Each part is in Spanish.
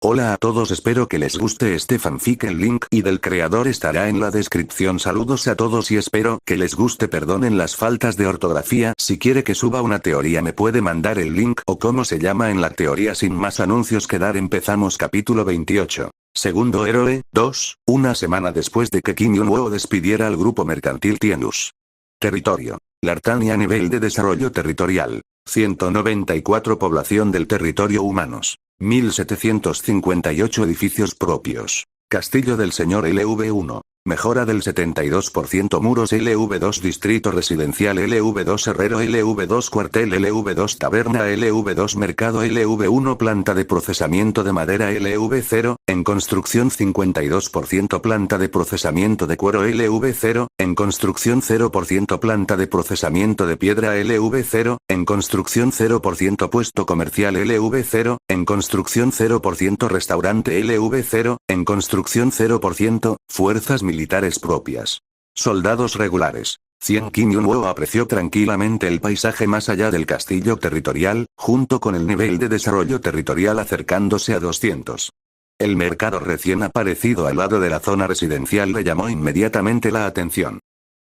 Hola a todos, espero que les guste este fanfic, el link y del creador estará en la descripción. Saludos a todos y espero que les guste. Perdonen las faltas de ortografía. Si quiere que suba una teoría me puede mandar el link o cómo se llama en la teoría. Sin más anuncios que dar, empezamos. Capítulo 28. Segundo héroe, 2, una semana después de que Kim Yun-woo despidiera al grupo mercantil Tienus. Territorio. Lartania. Nivel de desarrollo territorial. 194. Población del territorio humanos. 1758 edificios propios. Castillo del Señor LV1. Mejora del 72%. Muros LV2. Distrito residencial LV2. Herrero LV2. Cuartel LV2. Taberna LV2. Mercado LV1. Planta de procesamiento de madera LV0. En construcción 52%. Planta de procesamiento de cuero LV0. En construcción 0%. Planta de procesamiento de piedra LV0. En construcción 0%. Puesto comercial LV0. En construcción 0%. Restaurante LV0. En construcción 0%. Fuerzas militares propias. Soldados regulares. 100. Kim Yun-woo apreció tranquilamente el paisaje más allá del castillo territorial, junto con el nivel de desarrollo territorial acercándose a 200. El mercado recién aparecido al lado de la zona residencial le llamó inmediatamente la atención.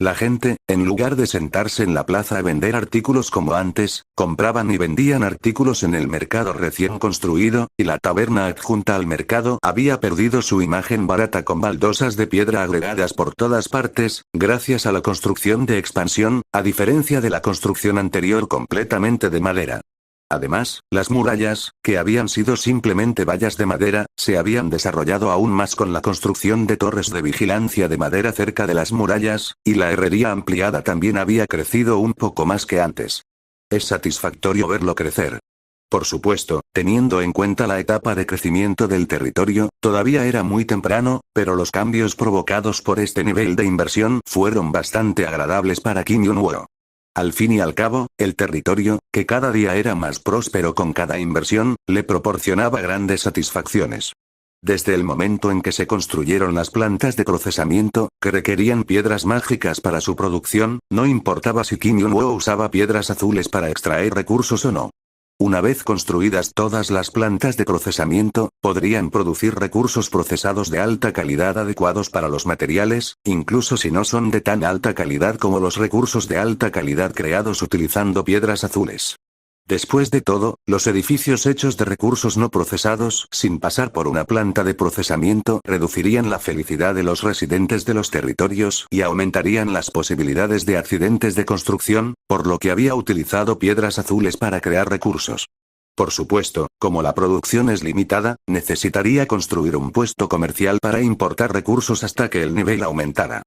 La gente, en lugar de sentarse en la plaza a vender artículos como antes, compraban y vendían artículos en el mercado recién construido, y la taberna adjunta al mercado había perdido su imagen barata con baldosas de piedra agregadas por todas partes, gracias a la construcción de expansión, a diferencia de la construcción anterior completamente de madera. Además, las murallas, que habían sido simplemente vallas de madera, se habían desarrollado aún más con la construcción de torres de vigilancia de madera cerca de las murallas, y la herrería ampliada también había crecido un poco más que antes. Es satisfactorio verlo crecer. Por supuesto, teniendo en cuenta la etapa de crecimiento del territorio, todavía era muy temprano, pero los cambios provocados por este nivel de inversión fueron bastante agradables para Kim Yun-woo. Al fin y al cabo, el territorio, que cada día era más próspero con cada inversión, le proporcionaba grandes satisfacciones. Desde el momento en que se construyeron las plantas de procesamiento, que requerían piedras mágicas para su producción, no importaba si Kim Yun-woo usaba piedras azules para extraer recursos o no. Una vez construidas todas las plantas de procesamiento, podrían producir recursos procesados de alta calidad adecuados para los materiales, incluso si no son de tan alta calidad como los recursos de alta calidad creados utilizando piedras azules. Después de todo, los edificios hechos de recursos no procesados, sin pasar por una planta de procesamiento, reducirían la felicidad de los residentes de los territorios y aumentarían las posibilidades de accidentes de construcción, por lo que había utilizado piedras azules para crear recursos. Por supuesto, como la producción es limitada, necesitaría construir un puesto comercial para importar recursos hasta que el nivel aumentara.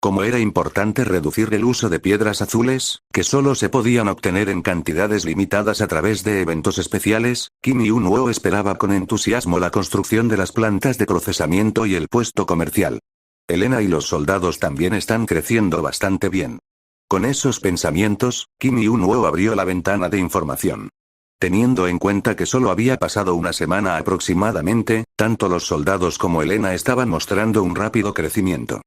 Como era importante reducir el uso de piedras azules, que solo se podían obtener en cantidades limitadas a través de eventos especiales, Kim Yun-woo esperaba con entusiasmo la construcción de las plantas de procesamiento y el puesto comercial. Elena y los soldados también están creciendo bastante bien. Con esos pensamientos, Kim Yun-woo abrió la ventana de información. Teniendo en cuenta que solo había pasado una semana aproximadamente, tanto los soldados como Elena estaban mostrando un rápido crecimiento.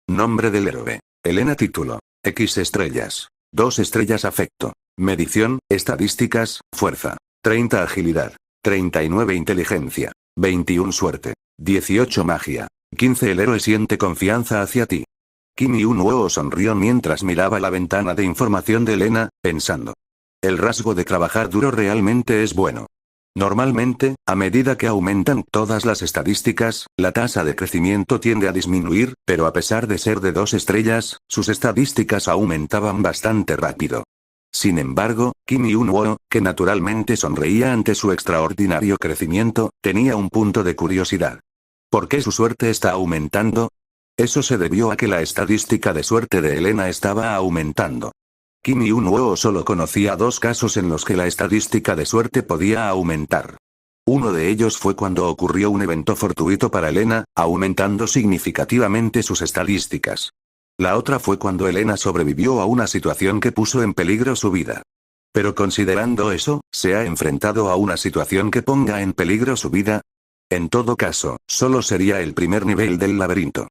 Nombre del héroe. Elena. Título. X estrellas. 2 estrellas. Afecto. Medición, estadísticas, fuerza. 30 agilidad. 39 inteligencia. 21 suerte. 18 magia. 15 El héroe siente confianza hacia ti. Kim Yun-woo sonrió mientras miraba la ventana de información de Elena, pensando. El rasgo de trabajar duro realmente es bueno. Normalmente, a medida que aumentan todas las estadísticas, la tasa de crecimiento tiende a disminuir, pero a pesar de ser de 2 estrellas, sus estadísticas aumentaban bastante rápido. Sin embargo, Kim Yun-woo, que naturalmente sonreía ante su extraordinario crecimiento, tenía un punto de curiosidad. ¿Por qué su suerte está aumentando? Eso se debió a que la estadística de suerte de Elena estaba aumentando. Kim Yun-woo solo conocía 2 casos en los que la estadística de suerte podía aumentar. Uno de ellos fue cuando ocurrió un evento fortuito para Elena, aumentando significativamente sus estadísticas. La otra fue cuando Elena sobrevivió a una situación que puso en peligro su vida. Pero considerando eso, ¿se ha enfrentado a una situación que ponga en peligro su vida? En todo caso, solo sería el primer nivel del laberinto.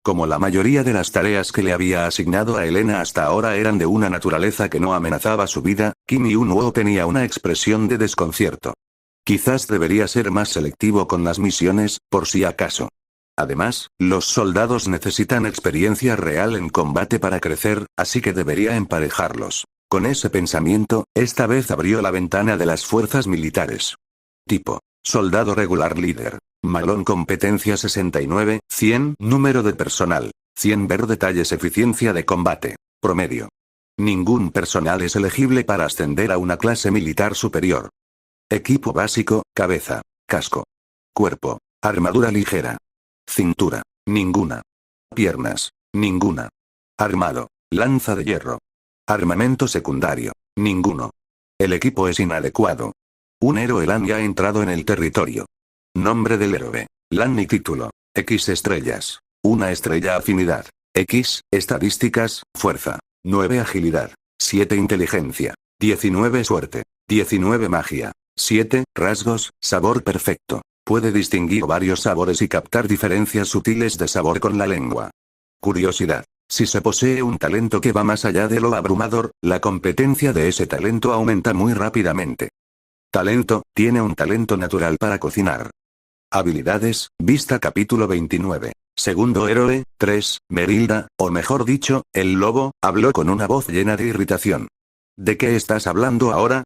Como la mayoría de las tareas que le había asignado a Elena hasta ahora eran de una naturaleza que no amenazaba su vida, Kim Yun-woo tenía una expresión de desconcierto. Quizás debería ser más selectivo con las misiones, por si acaso. Además, los soldados necesitan experiencia real en combate para crecer, así que debería emparejarlos. Con ese pensamiento, esta vez abrió la ventana de las fuerzas militares. Tipo: soldado regular líder. Malón competencia 69, 100 número de personal. 100 ver detalles eficiencia de combate. Promedio. Ningún personal es elegible para ascender a una clase militar superior. Equipo básico: cabeza, casco, cuerpo, armadura ligera. Cintura: ninguna. Piernas: ninguna. Armado: lanza de hierro. Armamento secundario: ninguno. El equipo es inadecuado. Un héroe LAN ya ha entrado en el territorio. Nombre del héroe: LAN y título: X estrellas. 1 estrella afinidad. X, estadísticas, fuerza. 9 agilidad. 7 inteligencia. 19 suerte. 19 magia. 7 rasgos, sabor perfecto. Puede distinguir varios sabores y captar diferencias sutiles de sabor con la lengua. Curiosidad: si se posee un talento que va más allá de lo abrumador, la competencia de ese talento aumenta muy rápidamente. Talento: tiene un talento natural para cocinar. Habilidades: vista capítulo 29. Segundo héroe: 3, Merilda, o mejor dicho, el lobo, habló con una voz llena de irritación. ¿De qué estás hablando ahora?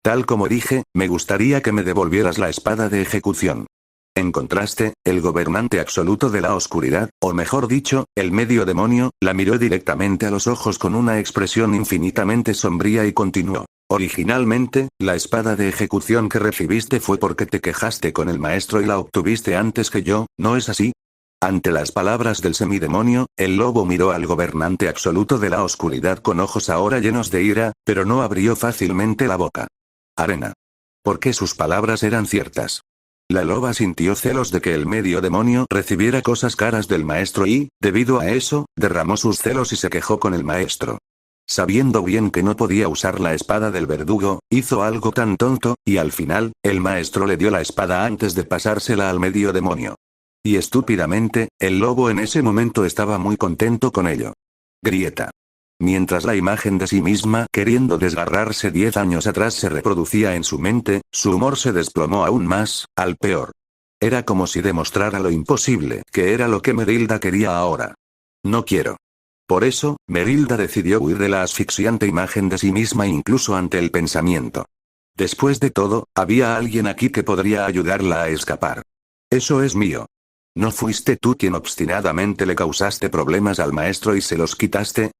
Tal como dije, me gustaría que me devolvieras la espada de ejecución. En contraste, el gobernante absoluto de la oscuridad, o mejor dicho, el medio demonio, la miró directamente a los ojos con una expresión infinitamente sombría y continuó. Originalmente, la espada de ejecución que recibiste fue porque te quejaste con el maestro y la obtuviste antes que yo, ¿no es así? Ante las palabras del semidemonio, el lobo miró al gobernante absoluto de la oscuridad con ojos ahora llenos de ira, pero no abrió fácilmente la boca. Arena. Porque sus palabras eran ciertas. La loba sintió celos de que el medio demonio recibiera cosas caras del maestro y, debido a eso, derramó sus celos y se quejó con el maestro. Sabiendo bien que no podía usar la espada del verdugo, hizo algo tan tonto, y al final, el maestro le dio la espada antes de pasársela al medio demonio. Y estúpidamente, el lobo en ese momento estaba muy contento con ello. Grieta. Mientras la imagen de sí misma queriendo desgarrarse 10 años atrás se reproducía en su mente, su humor se desplomó aún más, al peor. Era como si demostrara lo imposible, que era lo que Merilda quería ahora. No quiero. Por eso, Merilda decidió huir de la asfixiante imagen de sí misma incluso ante el pensamiento. Después de todo, había alguien aquí que podría ayudarla a escapar. Eso es mío. ¿No fuiste tú quien obstinadamente le causaste problemas al maestro y se los quitaste?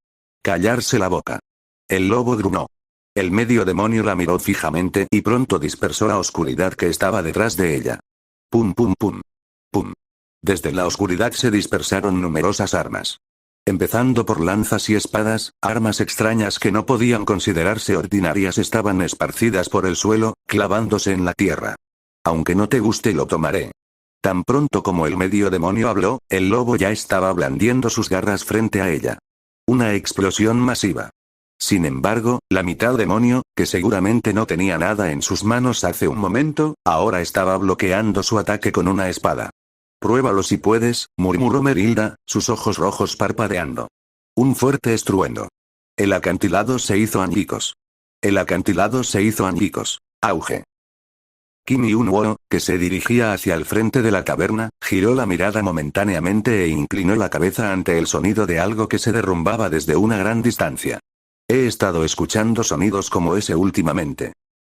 Callarse la boca. El lobo gruñó. El medio demonio la miró fijamente y pronto dispersó la oscuridad que estaba detrás de ella. Pum pum pum. Pum. Desde la oscuridad se dispersaron numerosas armas. Empezando por lanzas y espadas, armas extrañas que no podían considerarse ordinarias estaban esparcidas por el suelo, clavándose en la tierra. Aunque no te guste lo tomaré. Tan pronto como el medio demonio habló, el lobo ya estaba blandiendo sus garras frente a ella. Una explosión masiva. Sin embargo, la mitad demonio, que seguramente no tenía nada en sus manos hace un momento, ahora estaba bloqueando su ataque con una espada. Pruébalo si puedes, murmuró Merilda, sus ojos rojos parpadeando. Un fuerte estruendo. El acantilado se hizo añicos. El acantilado se hizo añicos. Auge. Kim Yun-woo, que se dirigía hacia el frente de la caverna, giró la mirada momentáneamente e inclinó la cabeza ante el sonido de algo que se derrumbaba desde una gran distancia. He estado escuchando sonidos como ese últimamente.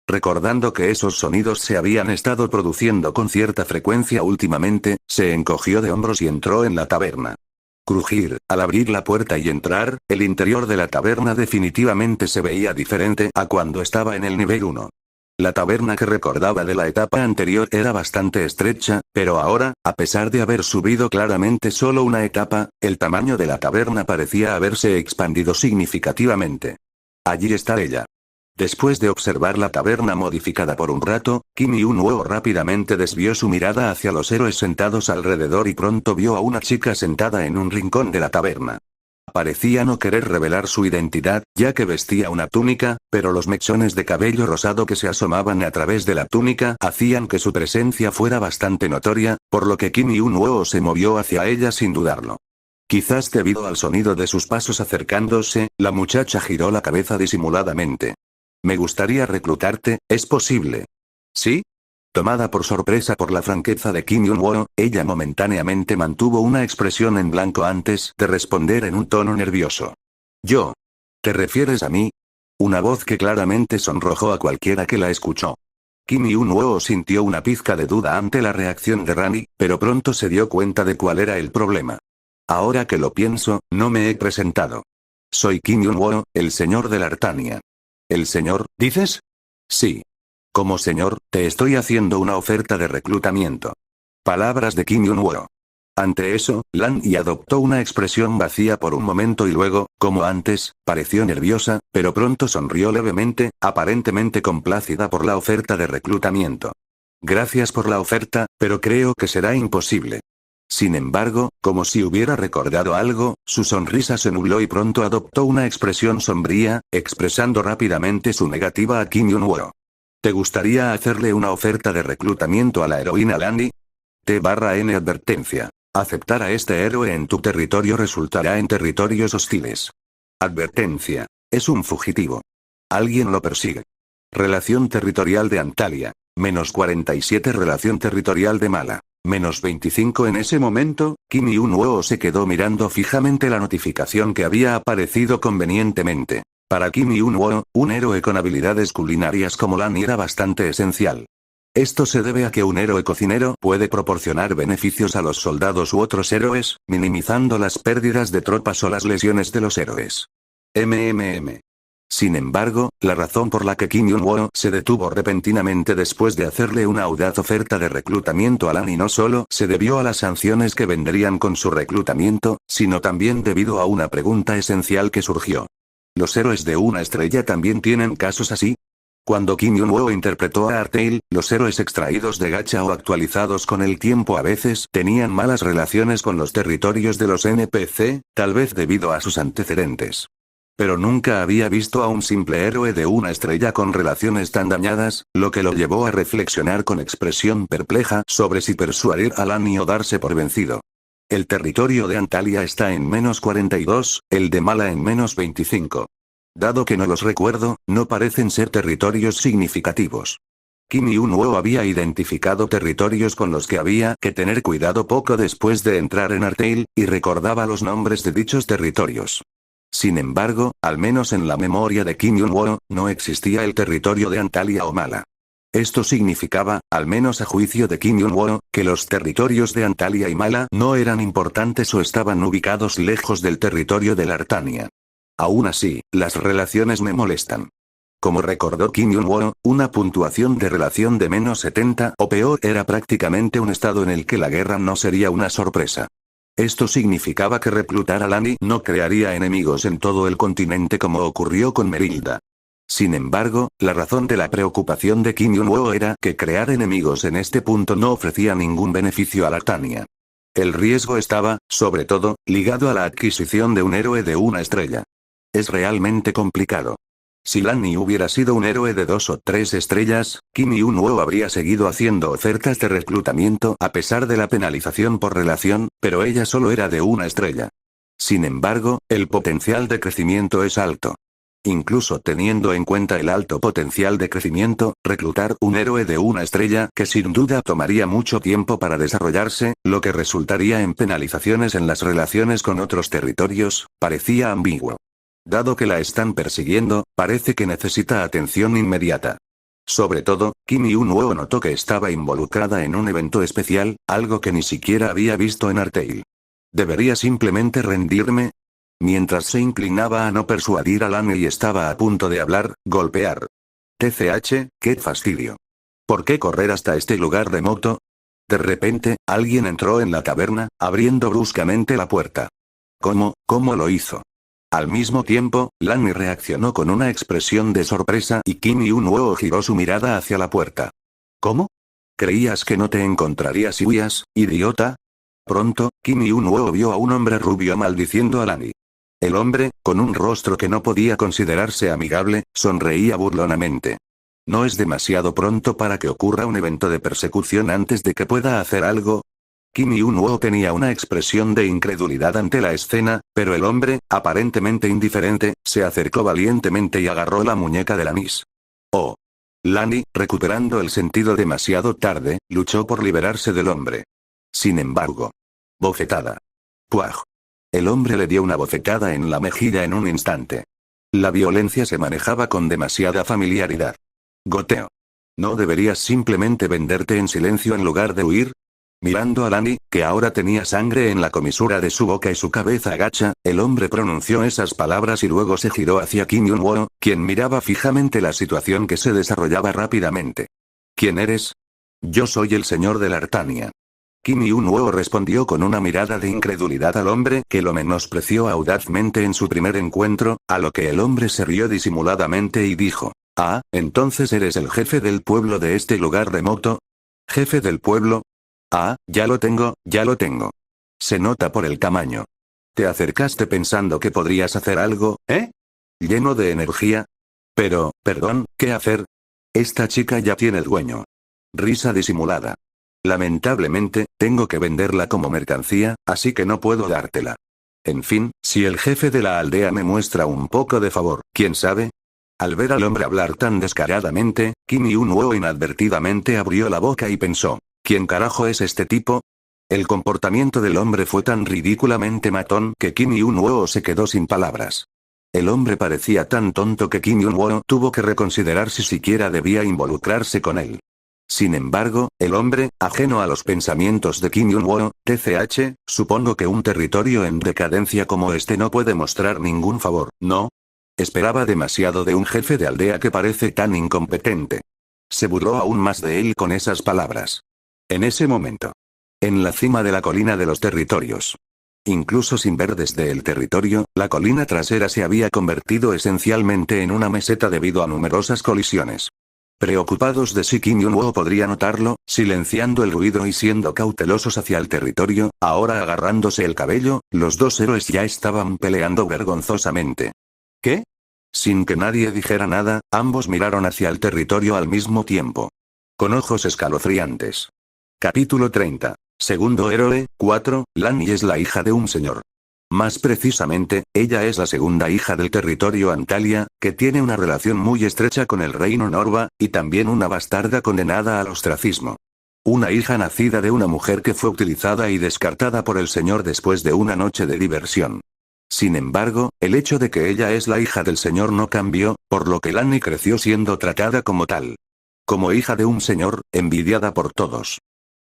Recordando que esos sonidos se habían estado produciendo con cierta frecuencia últimamente, se encogió de hombros y entró en la taberna. Crujir, al abrir la puerta y entrar, el interior de la taberna definitivamente se veía diferente a cuando estaba en el nivel 1. La taberna que recordaba de la etapa anterior era bastante estrecha, pero ahora, a pesar de haber subido claramente solo una etapa, el tamaño de la taberna parecía haberse expandido significativamente. Allí está ella. Después de observar la taberna modificada por un rato, Kim Yun-woo rápidamente desvió su mirada hacia los héroes sentados alrededor y pronto vio a una chica sentada en un rincón de la taberna. Parecía no querer revelar su identidad, ya que vestía una túnica, pero los mechones de cabello rosado que se asomaban a través de la túnica hacían que su presencia fuera bastante notoria, por lo que Kim Yun-woo se movió hacia ella sin dudarlo. Quizás debido al sonido de sus pasos acercándose, la muchacha giró la cabeza disimuladamente. Me gustaría reclutarte, ¿es posible? ¿Sí? Tomada por sorpresa por la franqueza de Kim Yun-woo, ella momentáneamente mantuvo una expresión en blanco antes de responder en un tono nervioso. ¿Yo? ¿Te refieres a mí? Una voz que claramente sonrojó a cualquiera que la escuchó. Kim Yun-woo sintió una pizca de duda ante la reacción de Rani, pero pronto se dio cuenta de cuál era el problema. Ahora que lo pienso, no me he presentado. Soy Kim Yun-woo, el señor de Lartania. ¿El señor, dices? Sí. Como señor, te estoy haciendo una oferta de reclutamiento. Palabras de Kim Yun-woo. Ante eso, Lan Yi adoptó una expresión vacía por un momento y luego, como antes, pareció nerviosa, pero pronto sonrió levemente, aparentemente complácida por la oferta de reclutamiento. Gracias por la oferta, pero creo que será imposible. Sin embargo, como si hubiera recordado algo, su sonrisa se nubló y pronto adoptó una expresión sombría, expresando rápidamente su negativa a Kim Yun-woo. ¿Te gustaría hacerle una oferta de reclutamiento a la heroína Lan Yi? T/N advertencia. Aceptar a este héroe en tu territorio resultará en territorios hostiles. Advertencia. Es un fugitivo. Alguien lo persigue. Relación territorial de Antalya. -47 Relación territorial de Mala. -25 En ese momento, Kim Yun-woo se quedó mirando fijamente la notificación que había aparecido convenientemente. Para Kim Yun-woo, un héroe con habilidades culinarias como Lan era bastante esencial. Esto se debe a que un héroe cocinero puede proporcionar beneficios a los soldados u otros héroes, minimizando las pérdidas de tropas o las lesiones de los héroes. Sin embargo, la razón por la que Kim Yun-woo se detuvo repentinamente después de hacerle una audaz oferta de reclutamiento a Lan y no solo se debió a las sanciones que vendrían con su reclutamiento, sino también debido a una pregunta esencial que surgió. ¿Los héroes de una estrella también tienen casos así? Cuando Kim Yun-woo interpretó a Artail, los héroes extraídos de gacha o actualizados con el tiempo a veces tenían malas relaciones con los territorios de los NPC, tal vez debido a sus antecedentes. Pero nunca había visto a un simple héroe de una estrella con relaciones tan dañadas, lo que lo llevó a reflexionar con expresión perpleja sobre si persuadir a Lan Yi o darse por vencido. El territorio de Antalya está en -42, el de Mala en -25. Dado que no los recuerdo, no parecen ser territorios significativos. Kim Yun-woo había identificado territorios con los que había que tener cuidado poco después de entrar en Artail, y recordaba los nombres de dichos territorios. Sin embargo, al menos en la memoria de Kim Yun-woo, no existía el territorio de Antalya o Mala. Esto significaba, al menos a juicio de Kim Yun-woo, que los territorios de Antalya y Mala no eran importantes o estaban ubicados lejos del territorio de Lartania. Aún así, las relaciones me molestan. Como recordó Kim Yun-woo, una puntuación de relación de -70 o peor era prácticamente un estado en el que la guerra no sería una sorpresa. Esto significaba que reclutar a Lan Yi no crearía enemigos en todo el continente como ocurrió con Merilda. Sin embargo, la razón de la preocupación de Kim Yun-woo era que crear enemigos en este punto no ofrecía ningún beneficio a Lartania. El riesgo estaba, sobre todo, ligado a la adquisición de un héroe de una estrella. Es realmente complicado. Si Lan Yi hubiera sido un héroe de 2 o 3 estrellas, Kim Yun-woo habría seguido haciendo ofertas de reclutamiento a pesar de la penalización por relación, pero ella solo era de una estrella. Sin embargo, el potencial de crecimiento es alto. Incluso teniendo en cuenta el alto potencial de crecimiento, reclutar un héroe de una estrella que sin duda tomaría mucho tiempo para desarrollarse, lo que resultaría en penalizaciones en las relaciones con otros territorios, parecía ambiguo. Dado que la están persiguiendo, parece que necesita atención inmediata. Sobre todo, Kim Yun-woo notó que estaba involucrada en un evento especial, algo que ni siquiera había visto en Artail. ¿Debería simplemente rendirme? Mientras se inclinaba a no persuadir a Lan y estaba a punto de hablar, golpear. TCH, qué fastidio. ¿Por qué correr hasta este lugar remoto? De repente, alguien entró en la taberna, abriendo bruscamente la puerta. ¿Cómo lo hizo? Al mismo tiempo, Lan Yi reaccionó con una expresión de sorpresa y Kim Yun-woo giró su mirada hacia la puerta. ¿Cómo? ¿Creías que no te encontraría si huías, idiota? Pronto, Kim Yun-woo vio a un hombre rubio maldiciendo a Lan Yi. El hombre, con un rostro que no podía considerarse amigable, sonreía burlonamente. ¿No es demasiado pronto para que ocurra un evento de persecución antes de que pueda hacer algo? Kim Yun-woo tenía una expresión de incredulidad ante la escena, pero el hombre, aparentemente indiferente, se acercó valientemente y agarró la muñeca de Lan Yi. Oh. Lani, recuperando el sentido demasiado tarde, luchó por liberarse del hombre. Sin embargo. Bofetada. ¡Puaj! El hombre le dio una bofetada en la mejilla en un instante. La violencia se manejaba con demasiada familiaridad. Goteo. ¿No deberías simplemente venderte en silencio en lugar de huir? Mirando a Lani, que ahora tenía sangre en la comisura de su boca y su cabeza agacha, el hombre pronunció esas palabras y luego se giró hacia Kim Yun-woo, quien miraba fijamente la situación que se desarrollaba rápidamente. ¿Quién eres? Yo soy el señor de la Artania. Kim Yun-woo respondió con una mirada de incredulidad al hombre que lo menospreció audazmente en su primer encuentro, a lo que el hombre se rió disimuladamente y dijo: «Ah, entonces eres el jefe del pueblo de este lugar remoto». ¿Jefe del pueblo? Ah, ya lo tengo, ya lo tengo. Se nota por el tamaño. ¿Te acercaste pensando que podrías hacer algo, eh? ¿Lleno de energía? Pero, perdón, ¿qué hacer? Esta chica ya tiene dueño. Risa disimulada. Lamentablemente, tengo que venderla como mercancía, así que no puedo dártela. En fin, si el jefe de la aldea me muestra un poco de favor, ¿quién sabe? Al ver al hombre hablar tan descaradamente, Kim Yun-woo inadvertidamente abrió la boca y pensó: ¿quién carajo es este tipo? El comportamiento del hombre fue tan ridículamente matón que Kim Yun-woo se quedó sin palabras. El hombre parecía tan tonto que Kim Yun-woo tuvo que reconsiderar si siquiera debía involucrarse con él. Sin embargo, el hombre, ajeno a los pensamientos de Kim Yun-woo, TCH, supongo que un territorio en decadencia como este no puede mostrar ningún favor, ¿no? Esperaba demasiado de un jefe de aldea que parece tan incompetente. Se burló aún más de él con esas palabras. En ese momento. En la cima de la colina de los territorios. Incluso sin ver desde el territorio, la colina trasera se había convertido esencialmente en una meseta debido a numerosas colisiones. Preocupados de si Kim Yun-woo podría notarlo, silenciando el ruido y siendo cautelosos hacia el territorio, ahora agarrándose el cabello, los dos héroes ya estaban peleando vergonzosamente. ¿Qué? Sin que nadie dijera nada, ambos miraron hacia el territorio al mismo tiempo. Con ojos escalofriantes. Capítulo 30. Segundo héroe, 4, Lani es la hija de un señor. Más precisamente, ella es la segunda hija del territorio Antalya, que tiene una relación muy estrecha con el reino Norva, y también una bastarda condenada al ostracismo. Una hija nacida de una mujer que fue utilizada y descartada por el señor después de una noche de diversión. Sin embargo, el hecho de que ella es la hija del señor no cambió, por lo que Lani creció siendo tratada como tal. Como hija de un señor, envidiada por todos.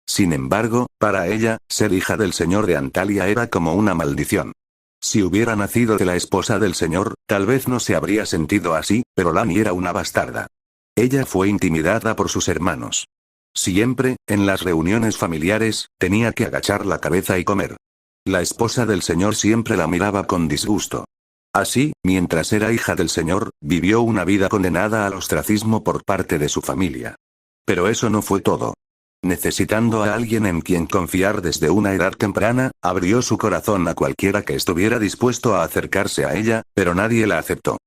Sin embargo, para ella, ser hija del señor de Antalya era como una maldición. Si hubiera nacido de la esposa del señor, tal vez no se habría sentido así, pero Lani era una bastarda. Ella fue intimidada por sus hermanos. Siempre, en las reuniones familiares, tenía que agachar la cabeza y comer. La esposa del señor siempre la miraba con disgusto. Así, mientras era hija del señor, vivió una vida condenada al ostracismo por parte de su familia. Pero eso no fue todo. Necesitando a alguien en quien confiar desde una edad temprana, abrió su corazón a cualquiera que estuviera dispuesto a acercarse a ella, pero nadie la aceptó.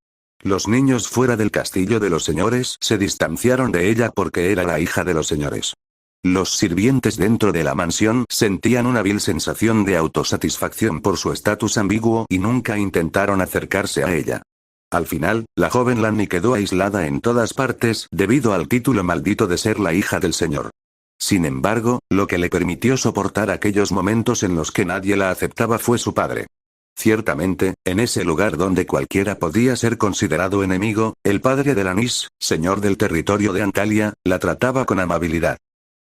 Los niños fuera del castillo de los señores se distanciaron de ella porque era la hija de los señores. Los sirvientes dentro de la mansión sentían una vil sensación de autosatisfacción por su estatus ambiguo y nunca intentaron acercarse a ella. Al final, la joven Lani quedó aislada en todas partes debido al título maldito de ser la hija del señor. Sin embargo, lo que le permitió soportar aquellos momentos en los que nadie la aceptaba fue su padre. Ciertamente, en ese lugar donde cualquiera podía ser considerado enemigo, el padre de Lanis, señor del territorio de Antalya, la trataba con amabilidad.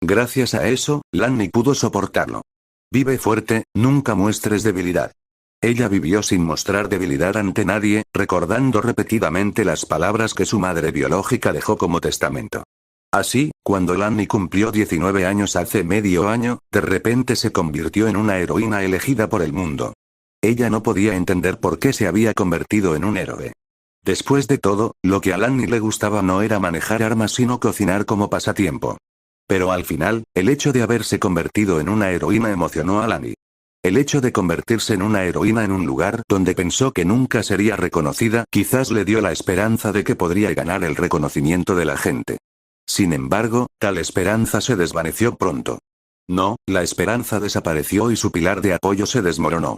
Gracias a eso, Lani pudo soportarlo. Vive fuerte, nunca muestres debilidad. Ella vivió sin mostrar debilidad ante nadie, recordando repetidamente las palabras que su madre biológica dejó como testamento. Así, cuando Lani cumplió 19 años hace medio año, de repente se convirtió en una heroína elegida por el mundo. Ella no podía entender por qué se había convertido en un héroe. Después de todo, lo que a Lani le gustaba no era manejar armas sino cocinar como pasatiempo. Pero al final, el hecho de haberse convertido en una heroína emocionó a Lani. El hecho de convertirse en una heroína en un lugar donde pensó que nunca sería reconocida quizás le dio la esperanza de que podría ganar el reconocimiento de la gente. Sin embargo, tal esperanza se desvaneció pronto. No, la esperanza desapareció y su pilar de apoyo se desmoronó.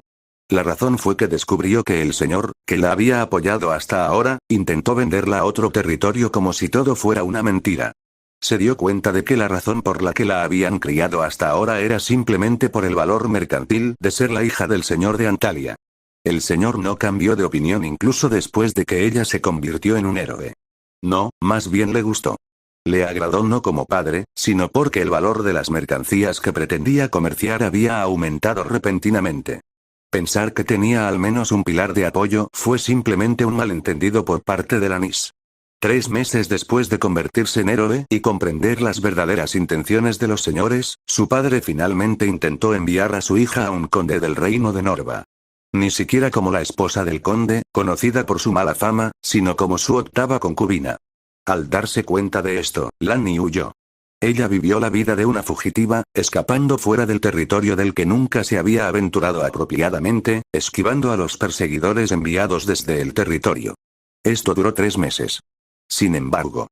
La razón fue que descubrió que el señor, que la había apoyado hasta ahora, intentó venderla a otro territorio como si todo fuera una mentira. Se dio cuenta de que la razón por la que la habían criado hasta ahora era simplemente por el valor mercantil de ser la hija del señor de Antalya. El señor no cambió de opinión incluso después de que ella se convirtió en un héroe. No, más bien le gustó. Le agradó no como padre, sino porque el valor de las mercancías que pretendía comerciar había aumentado repentinamente. Pensar que tenía al menos un pilar de apoyo fue simplemente un malentendido por parte del anís. 3 meses después de convertirse en héroe y comprender las verdaderas intenciones de los señores, su padre finalmente intentó enviar a su hija a un conde del reino de Norva. Ni siquiera como la esposa del conde, conocida por su mala fama, sino como su octava concubina. Al darse cuenta de esto, Lanny huyó. Ella vivió la vida de una fugitiva, escapando fuera del territorio del que nunca se había aventurado apropiadamente, esquivando a los perseguidores enviados desde el territorio. Esto duró 3 meses. Sin embargo,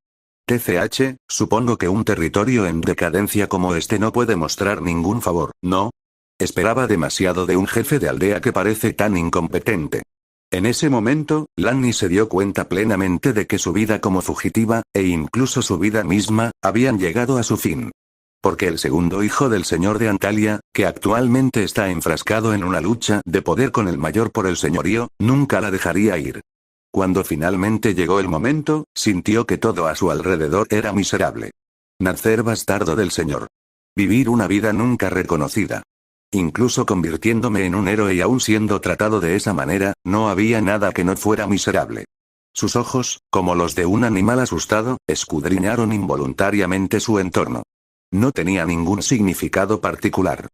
TCH, supongo que un territorio en decadencia como este no puede mostrar ningún favor, ¿no? Esperaba demasiado de un jefe de aldea que parece tan incompetente. En ese momento, Lanny se dio cuenta plenamente de que su vida como fugitiva, e incluso su vida misma, habían llegado a su fin. Porque el segundo hijo del señor de Antalya, que actualmente está enfrascado en una lucha de poder con el mayor por el señorío, nunca la dejaría ir. Cuando finalmente llegó el momento, sintió que todo a su alrededor era miserable. Nacer bastardo del señor. Vivir una vida nunca reconocida. Incluso convirtiéndome en un héroe y aún siendo tratado de esa manera, no había nada que no fuera miserable. Sus ojos, como los de un animal asustado, escudriñaron involuntariamente su entorno. No tenía ningún significado particular.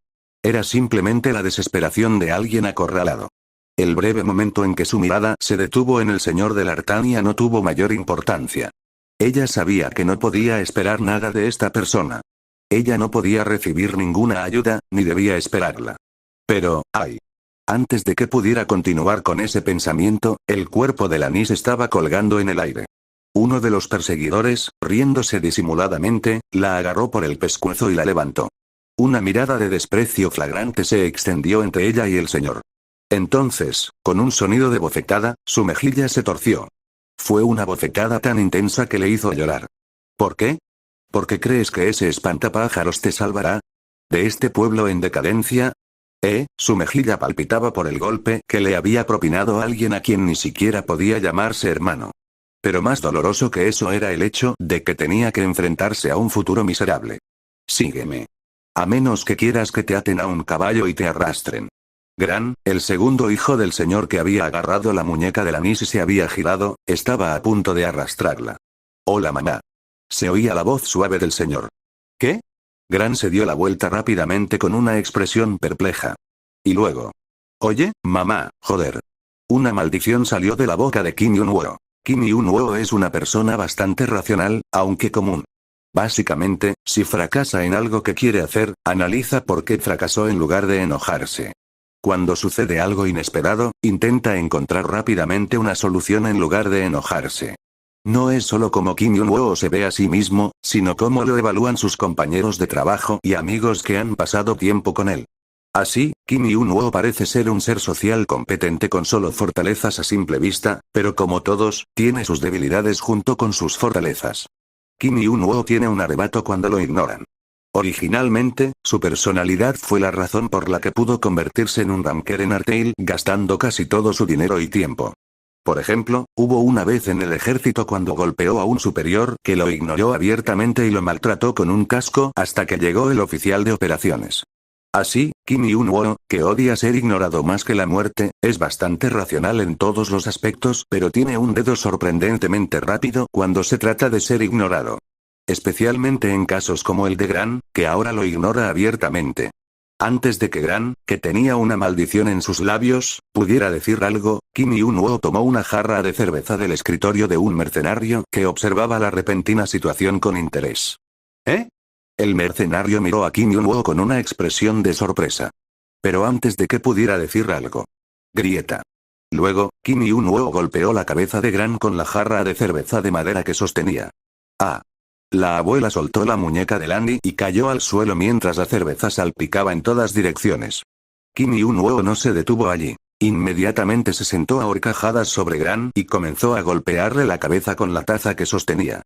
Era simplemente la desesperación de alguien acorralado. El breve momento en que su mirada se detuvo en el señor de Lartania no tuvo mayor importancia. Ella sabía que no podía esperar nada de esta persona. Ella no podía recibir ninguna ayuda, ni debía esperarla. Pero, ¡ay! Antes de que pudiera continuar con ese pensamiento, el cuerpo del anís estaba colgando en el aire. Uno de los perseguidores, riéndose disimuladamente, la agarró por el pescuezo y la levantó. Una mirada de desprecio flagrante se extendió entre ella y el señor. Entonces, con un sonido de bofetada, su mejilla se torció. Fue una bofetada tan intensa que le hizo llorar. ¿Por qué? ¿Por qué crees que ese espantapájaros te salvará? ¿De este pueblo en decadencia? Su mejilla palpitaba por el golpe que le había propinado alguien a quien ni siquiera podía llamarse hermano. Pero más doloroso que eso era el hecho de que tenía que enfrentarse a un futuro miserable. Sígueme. A menos que quieras que te aten a un caballo y te arrastren. Gran, el segundo hijo del señor que había agarrado la muñeca del anís y se había girado, estaba a punto de arrastrarla. Hola mamá. Se oía la voz suave del señor. ¿Qué? Gran se dio la vuelta rápidamente con una expresión perpleja. Y luego. Oye, mamá, joder. Una maldición salió de la boca de Kim Yun-woo. Kim Yun-woo es una persona bastante racional, aunque común. Básicamente, si fracasa en algo que quiere hacer, analiza por qué fracasó en lugar de enojarse. Cuando sucede algo inesperado, intenta encontrar rápidamente una solución en lugar de enojarse. No es solo como Kim Yun-woo se ve a sí mismo, sino cómo lo evalúan sus compañeros de trabajo y amigos que han pasado tiempo con él. Así, Kim Yun-woo parece ser un ser social competente con solo fortalezas a simple vista, pero como todos, tiene sus debilidades junto con sus fortalezas. Kim Yun-woo tiene un arrebato cuando lo ignoran. Originalmente, su personalidad fue la razón por la que pudo convertirse en un ranker en Artail, gastando casi todo su dinero y tiempo. Por ejemplo, hubo una vez en el ejército cuando golpeó a un superior que lo ignoró abiertamente y lo maltrató con un casco hasta que llegó el oficial de operaciones. Así, Kim Yun-woo, que odia ser ignorado más que la muerte, es bastante racional en todos los aspectos, pero tiene un dedo sorprendentemente rápido cuando se trata de ser ignorado. Especialmente en casos como el de Gran, que ahora lo ignora abiertamente. Antes de que Gran, que tenía una maldición en sus labios, pudiera decir algo, Kim Yun-woo tomó una jarra de cerveza del escritorio de un mercenario que observaba la repentina situación con interés. ¿Eh? El mercenario miró a Kim Yun-woo con una expresión de sorpresa. Pero antes de que pudiera decir algo. Grieta. Luego, Kim Yun-woo golpeó la cabeza de Gran con la jarra de cerveza de madera que sostenía. Ah. La abuela soltó la muñeca de Lanny y cayó al suelo mientras la cerveza salpicaba en todas direcciones. Kim Yun-woo no se detuvo allí. Inmediatamente se sentó a horcajadas sobre Gran y comenzó a golpearle la cabeza con la taza que sostenía.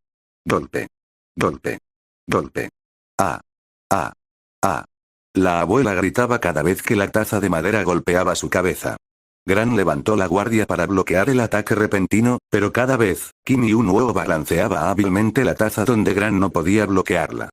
Golpe. Golpe. Golpe. ¡Ah! ¡Ah! ¡Ah! La abuela gritaba cada vez que la taza de madera golpeaba su cabeza. Gran levantó la guardia para bloquear el ataque repentino, pero cada vez, Kim Yun-woo balanceaba hábilmente la taza donde Gran no podía bloquearla.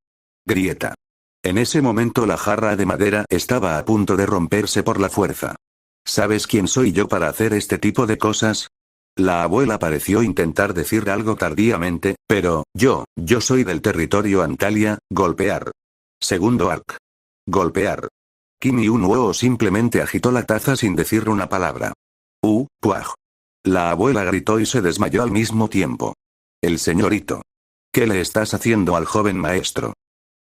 Grieta. En ese momento la jarra de madera estaba a punto de romperse por la fuerza. ¿Sabes quién soy yo para hacer este tipo de cosas? La abuela pareció intentar decir algo tardíamente, pero, yo soy del territorio Antalya, golpear. Segundo arc. Golpear. Kim Yun-woo simplemente agitó la taza sin decir una palabra. Puaj. La abuela gritó y se desmayó al mismo tiempo. El señorito. ¿Qué le estás haciendo al joven maestro?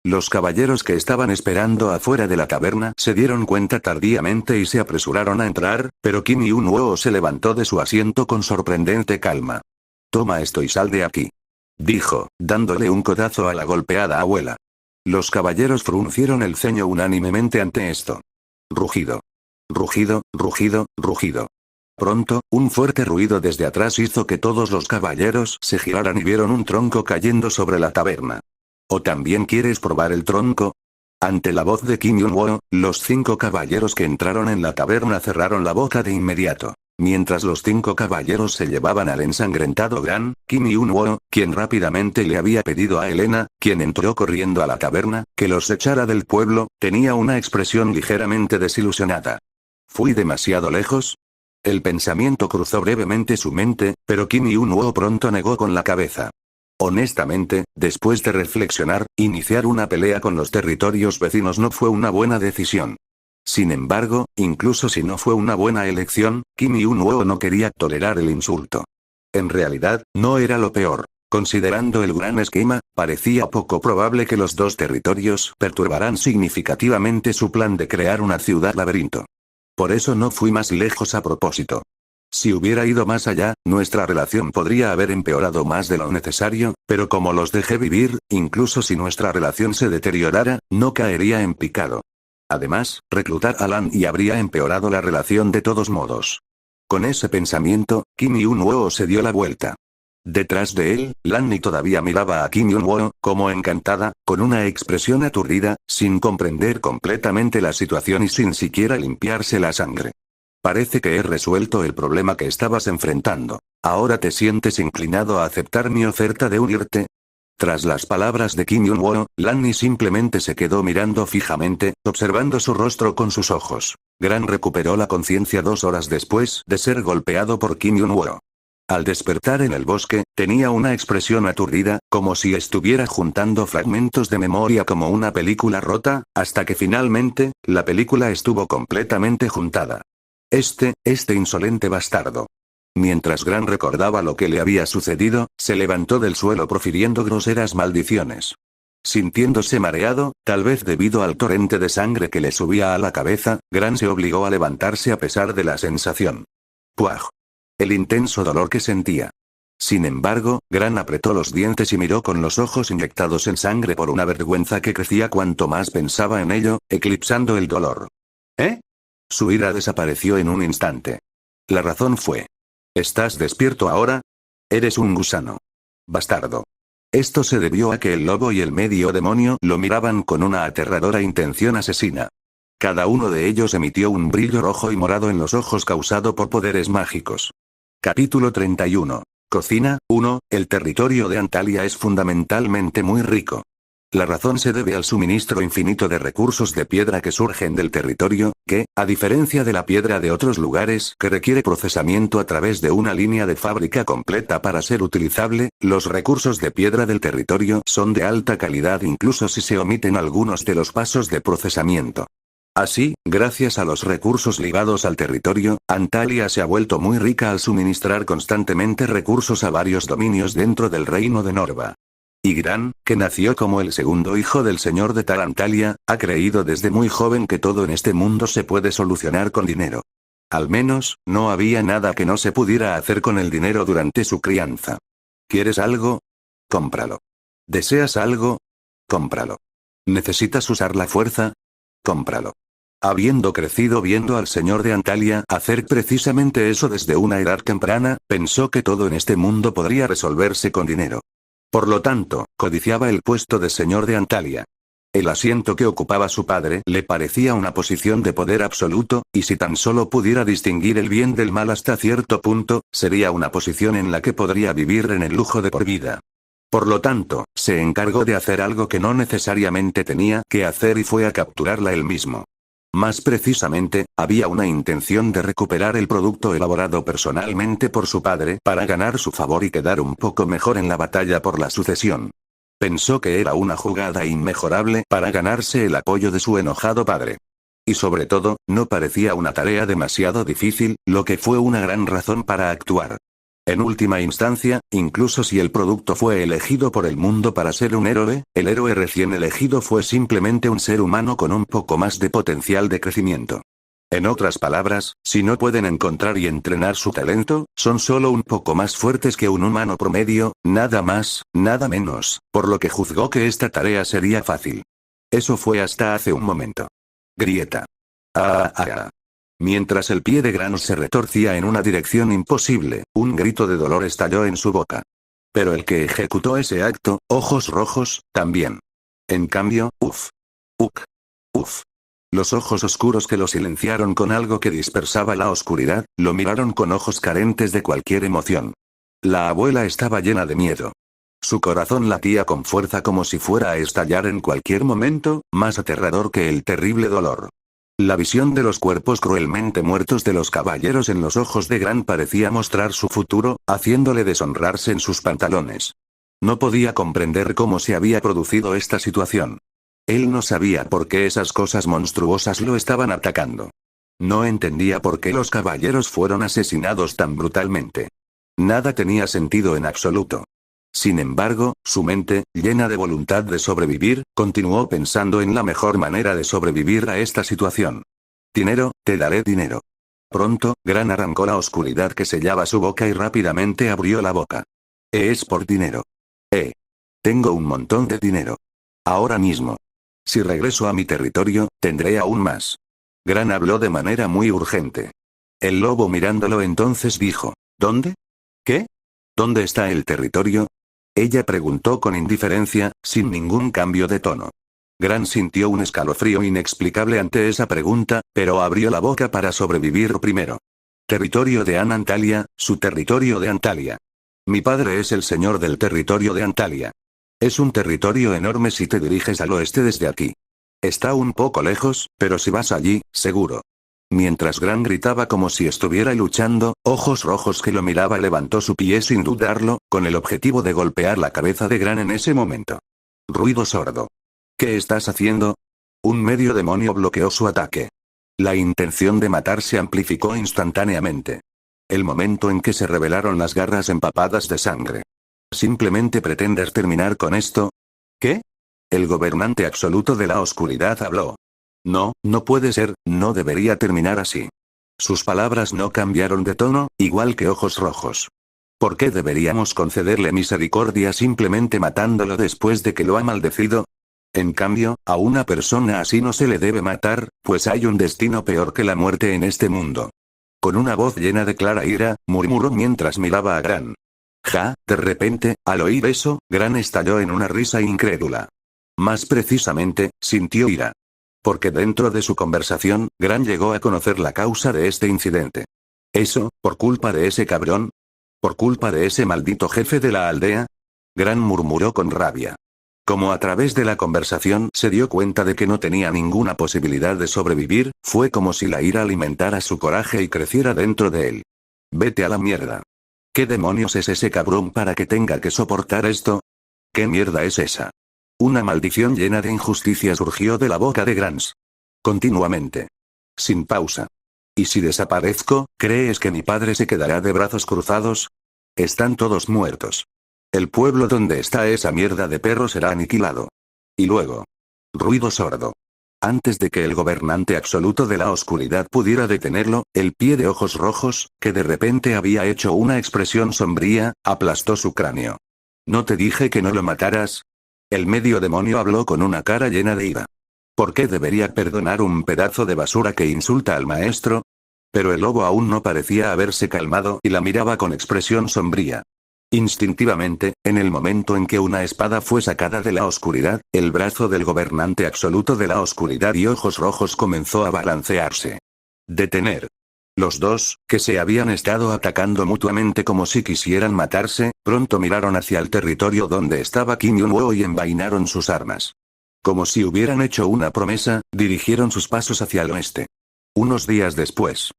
Los caballeros que estaban esperando afuera de la taberna se dieron cuenta tardíamente y se apresuraron a entrar, pero Kim Yun-woo se levantó de su asiento con sorprendente calma. Toma esto y sal de aquí. Dijo, dándole un codazo a la golpeada abuela. Los caballeros fruncieron el ceño unánimemente ante esto. Rugido. Rugido, rugido, rugido. Pronto, un fuerte ruido desde atrás hizo que todos los caballeros se giraran y vieron un tronco cayendo sobre la taberna. ¿O también quieres probar el tronco? Ante la voz de Kim Yun-woo, los 5 caballeros que entraron en la taberna cerraron la boca de inmediato. Mientras los 5 caballeros se llevaban al ensangrentado Gran, Kim Yun-woo, quien rápidamente le había pedido a Helena, quien entró corriendo a la taberna, que los echara del pueblo, tenía una expresión ligeramente desilusionada. ¿Fui demasiado lejos? El pensamiento cruzó brevemente su mente, pero Kim Yun-woo pronto negó con la cabeza. Honestamente, después de reflexionar, iniciar una pelea con los territorios vecinos no fue una buena decisión. Sin embargo, incluso si no fue una buena elección, Kim Yun-woo no quería tolerar el insulto. En realidad, no era lo peor. Considerando el gran esquema, parecía poco probable que los 2 territorios perturbaran significativamente su plan de crear una ciudad laberinto. Por eso no fui más lejos a propósito. Si hubiera ido más allá, nuestra relación podría haber empeorado más de lo necesario, pero como los dejé vivir, incluso si nuestra relación se deteriorara, no caería en picado. Además, reclutar a Lan y habría empeorado la relación de todos modos. Con ese pensamiento, Kim Yun-woo se dio la vuelta. Detrás de él, Lan todavía miraba a Kim Yun-woo, como encantada, con una expresión aturdida, sin comprender completamente la situación y sin siquiera limpiarse la sangre. Parece que he resuelto el problema que estabas enfrentando. ¿Ahora te sientes inclinado a aceptar mi oferta de unirte? Tras las palabras de Kim Yun-woo, Lanny simplemente se quedó mirando fijamente, observando su rostro con sus ojos. Gran recuperó la conciencia 2 horas después de ser golpeado por Kim Yun-woo. Al despertar en el bosque, tenía una expresión aturdida, como si estuviera juntando fragmentos de memoria como una película rota, hasta que finalmente, la película estuvo completamente juntada. Este insolente bastardo. Mientras Gran recordaba lo que le había sucedido, se levantó del suelo profiriendo groseras maldiciones. Sintiéndose mareado, tal vez debido al torrente de sangre que le subía a la cabeza, Gran se obligó a levantarse a pesar de la sensación. ¡Puaj! El intenso dolor que sentía. Sin embargo, Gran apretó los dientes y miró con los ojos inyectados en sangre por una vergüenza que crecía cuanto más pensaba en ello, eclipsando el dolor. ¿Eh? Su ira desapareció en un instante. La razón fue. ¿Estás despierto ahora? Eres un gusano. Bastardo. Esto se debió a que el lobo y el medio demonio lo miraban con una aterradora intención asesina. Cada uno de ellos emitió un brillo rojo y morado en los ojos causado por poderes mágicos. Capítulo 31. Cocina 1. El territorio de Antalya es fundamentalmente muy rico. La razón se debe al suministro infinito de recursos de piedra que surgen del territorio, que, a diferencia de la piedra de otros lugares que requiere procesamiento a través de una línea de fábrica completa para ser utilizable, los recursos de piedra del territorio son de alta calidad incluso si se omiten algunos de los pasos de procesamiento. Así, gracias a los recursos ligados al territorio, Antalya se ha vuelto muy rica al suministrar constantemente recursos a varios dominios dentro del reino de Norva. Y Gran, que nació como el segundo hijo del señor de Tarantalia, ha creído desde muy joven que todo en este mundo se puede solucionar con dinero. Al menos, no había nada que no se pudiera hacer con el dinero durante su crianza. ¿Quieres algo? Cómpralo. ¿Deseas algo? Cómpralo. ¿Necesitas usar la fuerza? Cómpralo. Habiendo crecido viendo al señor de Antalya hacer precisamente eso desde una edad temprana, pensó que todo en este mundo podría resolverse con dinero. Por lo tanto, codiciaba el puesto de señor de Antalya. El asiento que ocupaba su padre le parecía una posición de poder absoluto, y si tan solo pudiera distinguir el bien del mal hasta cierto punto, sería una posición en la que podría vivir en el lujo de por vida. Por lo tanto, se encargó de hacer algo que no necesariamente tenía que hacer y fue a capturarla él mismo. Más precisamente, había una intención de recuperar el producto elaborado personalmente por su padre para ganar su favor y quedar un poco mejor en la batalla por la sucesión. Pensó que era una jugada inmejorable para ganarse el apoyo de su enojado padre. Y sobre todo, no parecía una tarea demasiado difícil, lo que fue una gran razón para actuar. En última instancia, incluso si el producto fue elegido por el mundo para ser un héroe, el héroe recién elegido fue simplemente un ser humano con un poco más de potencial de crecimiento. En otras palabras, si no pueden encontrar y entrenar su talento, son solo un poco más fuertes que un humano promedio, nada más, nada menos, por lo que juzgó que esta tarea sería fácil. Eso fue hasta hace un momento. Grieta. Mientras el pie de Grant se retorcía en una dirección imposible, un grito de dolor estalló en su boca. Pero el que ejecutó ese acto, ojos rojos, también. En cambio, uf. Los ojos oscuros que lo silenciaron con algo que dispersaba la oscuridad, lo miraron con ojos carentes de cualquier emoción. La abuela estaba llena de miedo. Su corazón latía con fuerza como si fuera a estallar en cualquier momento, más aterrador que el terrible dolor. La visión de los cuerpos cruelmente muertos de los caballeros en los ojos de Grant parecía mostrar su futuro, haciéndole deshonrarse en sus pantalones. No podía comprender cómo se había producido esta situación. Él no sabía por qué esas cosas monstruosas lo estaban atacando. No entendía por qué los caballeros fueron asesinados tan brutalmente. Nada tenía sentido en absoluto. Sin embargo, su mente, llena de voluntad de sobrevivir, continuó pensando en la mejor manera de sobrevivir a esta situación. Dinero, te daré dinero. Pronto, Grant arrancó la oscuridad que sellaba su boca y rápidamente abrió la boca. Es por dinero. Tengo un montón de dinero. Ahora mismo. Si regreso a mi territorio, tendré aún más. Grant habló de manera muy urgente. El lobo mirándolo entonces dijo, ¿dónde? ¿Qué? ¿Dónde está el territorio? Ella preguntó con indiferencia, sin ningún cambio de tono. Grant sintió un escalofrío inexplicable ante esa pregunta, pero abrió la boca para sobrevivir primero. Territorio de Antalya, su territorio de Antalya. Mi padre es el señor del territorio de Antalya. Es un territorio enorme si te diriges al oeste desde aquí. Está un poco lejos, pero si vas allí, seguro. Mientras Grant gritaba como si estuviera luchando, Ojos Rojos que lo miraba levantó su pie sin dudarlo, con el objetivo de golpear la cabeza de Grant en ese momento. Ruido sordo. ¿Qué estás haciendo? Un medio demonio bloqueó su ataque. La intención de matar se amplificó instantáneamente. El momento en que se revelaron las garras empapadas de sangre. ¿Simplemente pretendes terminar con esto? ¿Qué? El gobernante absoluto de la oscuridad habló. No, no puede ser, no debería terminar así. Sus palabras no cambiaron de tono, igual que Ojos Rojos. ¿Por qué deberíamos concederle misericordia simplemente matándolo después de que lo ha maldecido? En cambio, a una persona así no se le debe matar, pues hay un destino peor que la muerte en este mundo. Con una voz llena de clara ira, murmuró mientras miraba a Grant. De repente, al oír eso, Grant estalló en una risa incrédula. Más precisamente, sintió ira. Porque dentro de su conversación, Grant llegó a conocer la causa de este incidente. ¿Eso, por culpa de ese cabrón? ¿Por culpa de ese maldito jefe de la aldea? Grant murmuró con rabia. Como a través de la conversación se dio cuenta de que no tenía ninguna posibilidad de sobrevivir, fue como si la ira alimentara su coraje y creciera dentro de él. Vete a la mierda. ¿Qué demonios es ese cabrón para que tenga que soportar esto? ¿Qué mierda es esa? Una maldición llena de injusticia surgió de la boca de Grant. Continuamente. Sin pausa. ¿Y si desaparezco, crees que mi padre se quedará de brazos cruzados? Están todos muertos. El pueblo donde está esa mierda de perro será aniquilado. Y luego. Ruido sordo. Antes de que el gobernante absoluto de la oscuridad pudiera detenerlo, el pie de Ojos Rojos, que de repente había hecho una expresión sombría, aplastó su cráneo. ¿No te dije que no lo mataras? El medio demonio habló con una cara llena de ira. ¿Por qué debería perdonar un pedazo de basura que insulta al maestro? Pero el lobo aún no parecía haberse calmado y la miraba con expresión sombría. Instintivamente, en el momento en que una espada fue sacada de la oscuridad, el brazo del gobernante absoluto de la oscuridad y ojos rojos comenzó a balancearse. Detener. Los dos, que se habían estado atacando mutuamente como si quisieran matarse, pronto miraron hacia el territorio donde estaba Kim Yun-woo y envainaron sus armas. Como si hubieran hecho una promesa, dirigieron sus pasos hacia el oeste. Unos días después.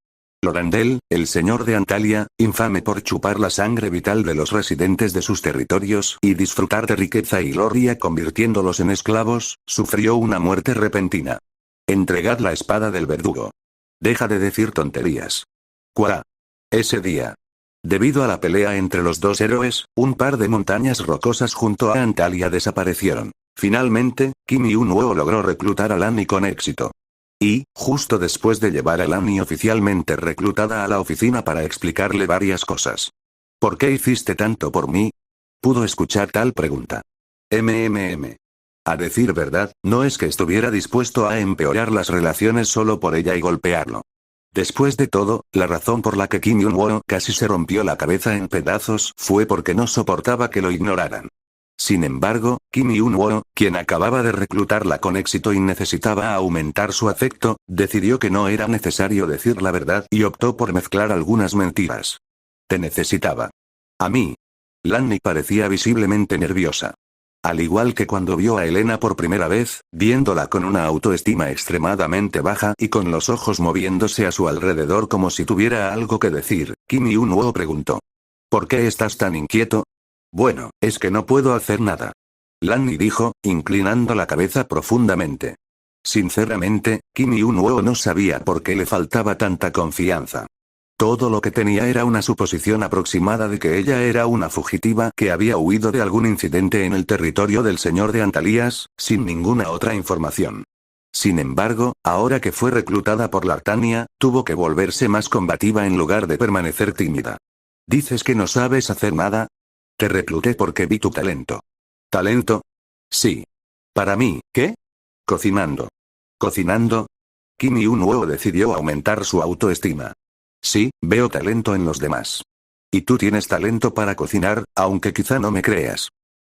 Lorandel, el señor de Antalya, infame por chupar la sangre vital de los residentes de sus territorios y disfrutar de riqueza y gloria convirtiéndolos en esclavos, sufrió una muerte repentina. Entregad la espada del verdugo. Deja de decir tonterías. Cuá. Ese día. Debido a la pelea entre los dos héroes, un par de montañas rocosas junto a Antalya desaparecieron. Finalmente, Kim Yun-woo logró reclutar a Lani con éxito. Y, justo después de llevar a Lani oficialmente reclutada a la oficina para explicarle varias cosas. ¿Por qué hiciste tanto por mí? Pudo escuchar tal pregunta. A decir verdad, no es que estuviera dispuesto a empeorar las relaciones solo por ella y golpearlo. Después de todo, la razón por la que Kim Yun-woo casi se rompió la cabeza en pedazos fue porque no soportaba que lo ignoraran. Sin embargo, Kim Yun-woo, quien acababa de reclutarla con éxito y necesitaba aumentar su afecto, decidió que no era necesario decir la verdad y optó por mezclar algunas mentiras. Te necesitaba. A mí. Lani parecía visiblemente nerviosa. Al igual que cuando vio a Elena por primera vez, viéndola con una autoestima extremadamente baja y con los ojos moviéndose a su alrededor como si tuviera algo que decir, Kim Yun-woo preguntó. ¿Por qué estás tan inquieto? Bueno, es que no puedo hacer nada. Lani dijo, inclinando la cabeza profundamente. Sinceramente, Kim Yun-woo no sabía por qué le faltaba tanta confianza. Todo lo que tenía era una suposición aproximada de que ella era una fugitiva que había huido de algún incidente en el territorio del señor de Antalías, sin ninguna otra información. Sin embargo, ahora que fue reclutada por Lartania, tuvo que volverse más combativa en lugar de permanecer tímida. ¿Dices que no sabes hacer nada? Te recluté porque vi tu talento. ¿Talento? Sí. Para mí, ¿qué? Cocinando. ¿Cocinando? Kim Yun-woo decidió aumentar su autoestima. Sí, veo talento en los demás. Y tú tienes talento para cocinar, aunque quizá no me creas.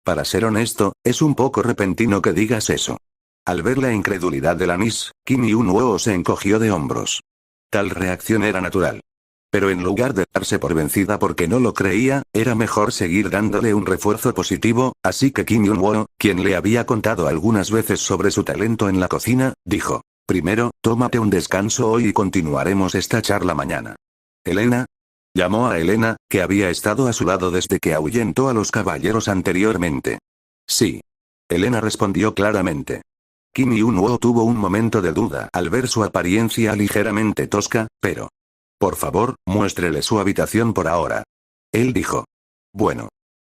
Para ser honesto, es un poco repentino que digas eso. Al ver la incredulidad de Lanis, Kim Yun-woo se encogió de hombros. Tal reacción era natural. Pero en lugar de darse por vencida porque no lo creía, era mejor seguir dándole un refuerzo positivo, así que Kim Yun-woo, quien le había contado algunas veces sobre su talento en la cocina, dijo. Primero, tómate un descanso hoy y continuaremos esta charla mañana. ¿Elena? Llamó a Elena, que había estado a su lado desde que ahuyentó a los caballeros anteriormente. Sí. Elena respondió claramente. Kim Yun-woo tuvo un momento de duda al ver su apariencia ligeramente tosca, pero... Por favor, muéstrele su habitación por ahora. Él dijo. Bueno.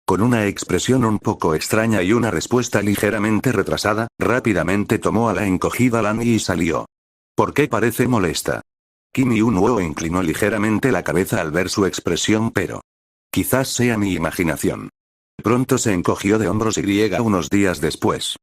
Con una expresión un poco extraña y una respuesta ligeramente retrasada, rápidamente tomó a la encogida Lani y salió. ¿Por qué parece molesta? Kim Yun-woo inclinó ligeramente la cabeza al ver su expresión, pero... Quizás sea mi imaginación. Pronto se encogió de hombros y unos días después.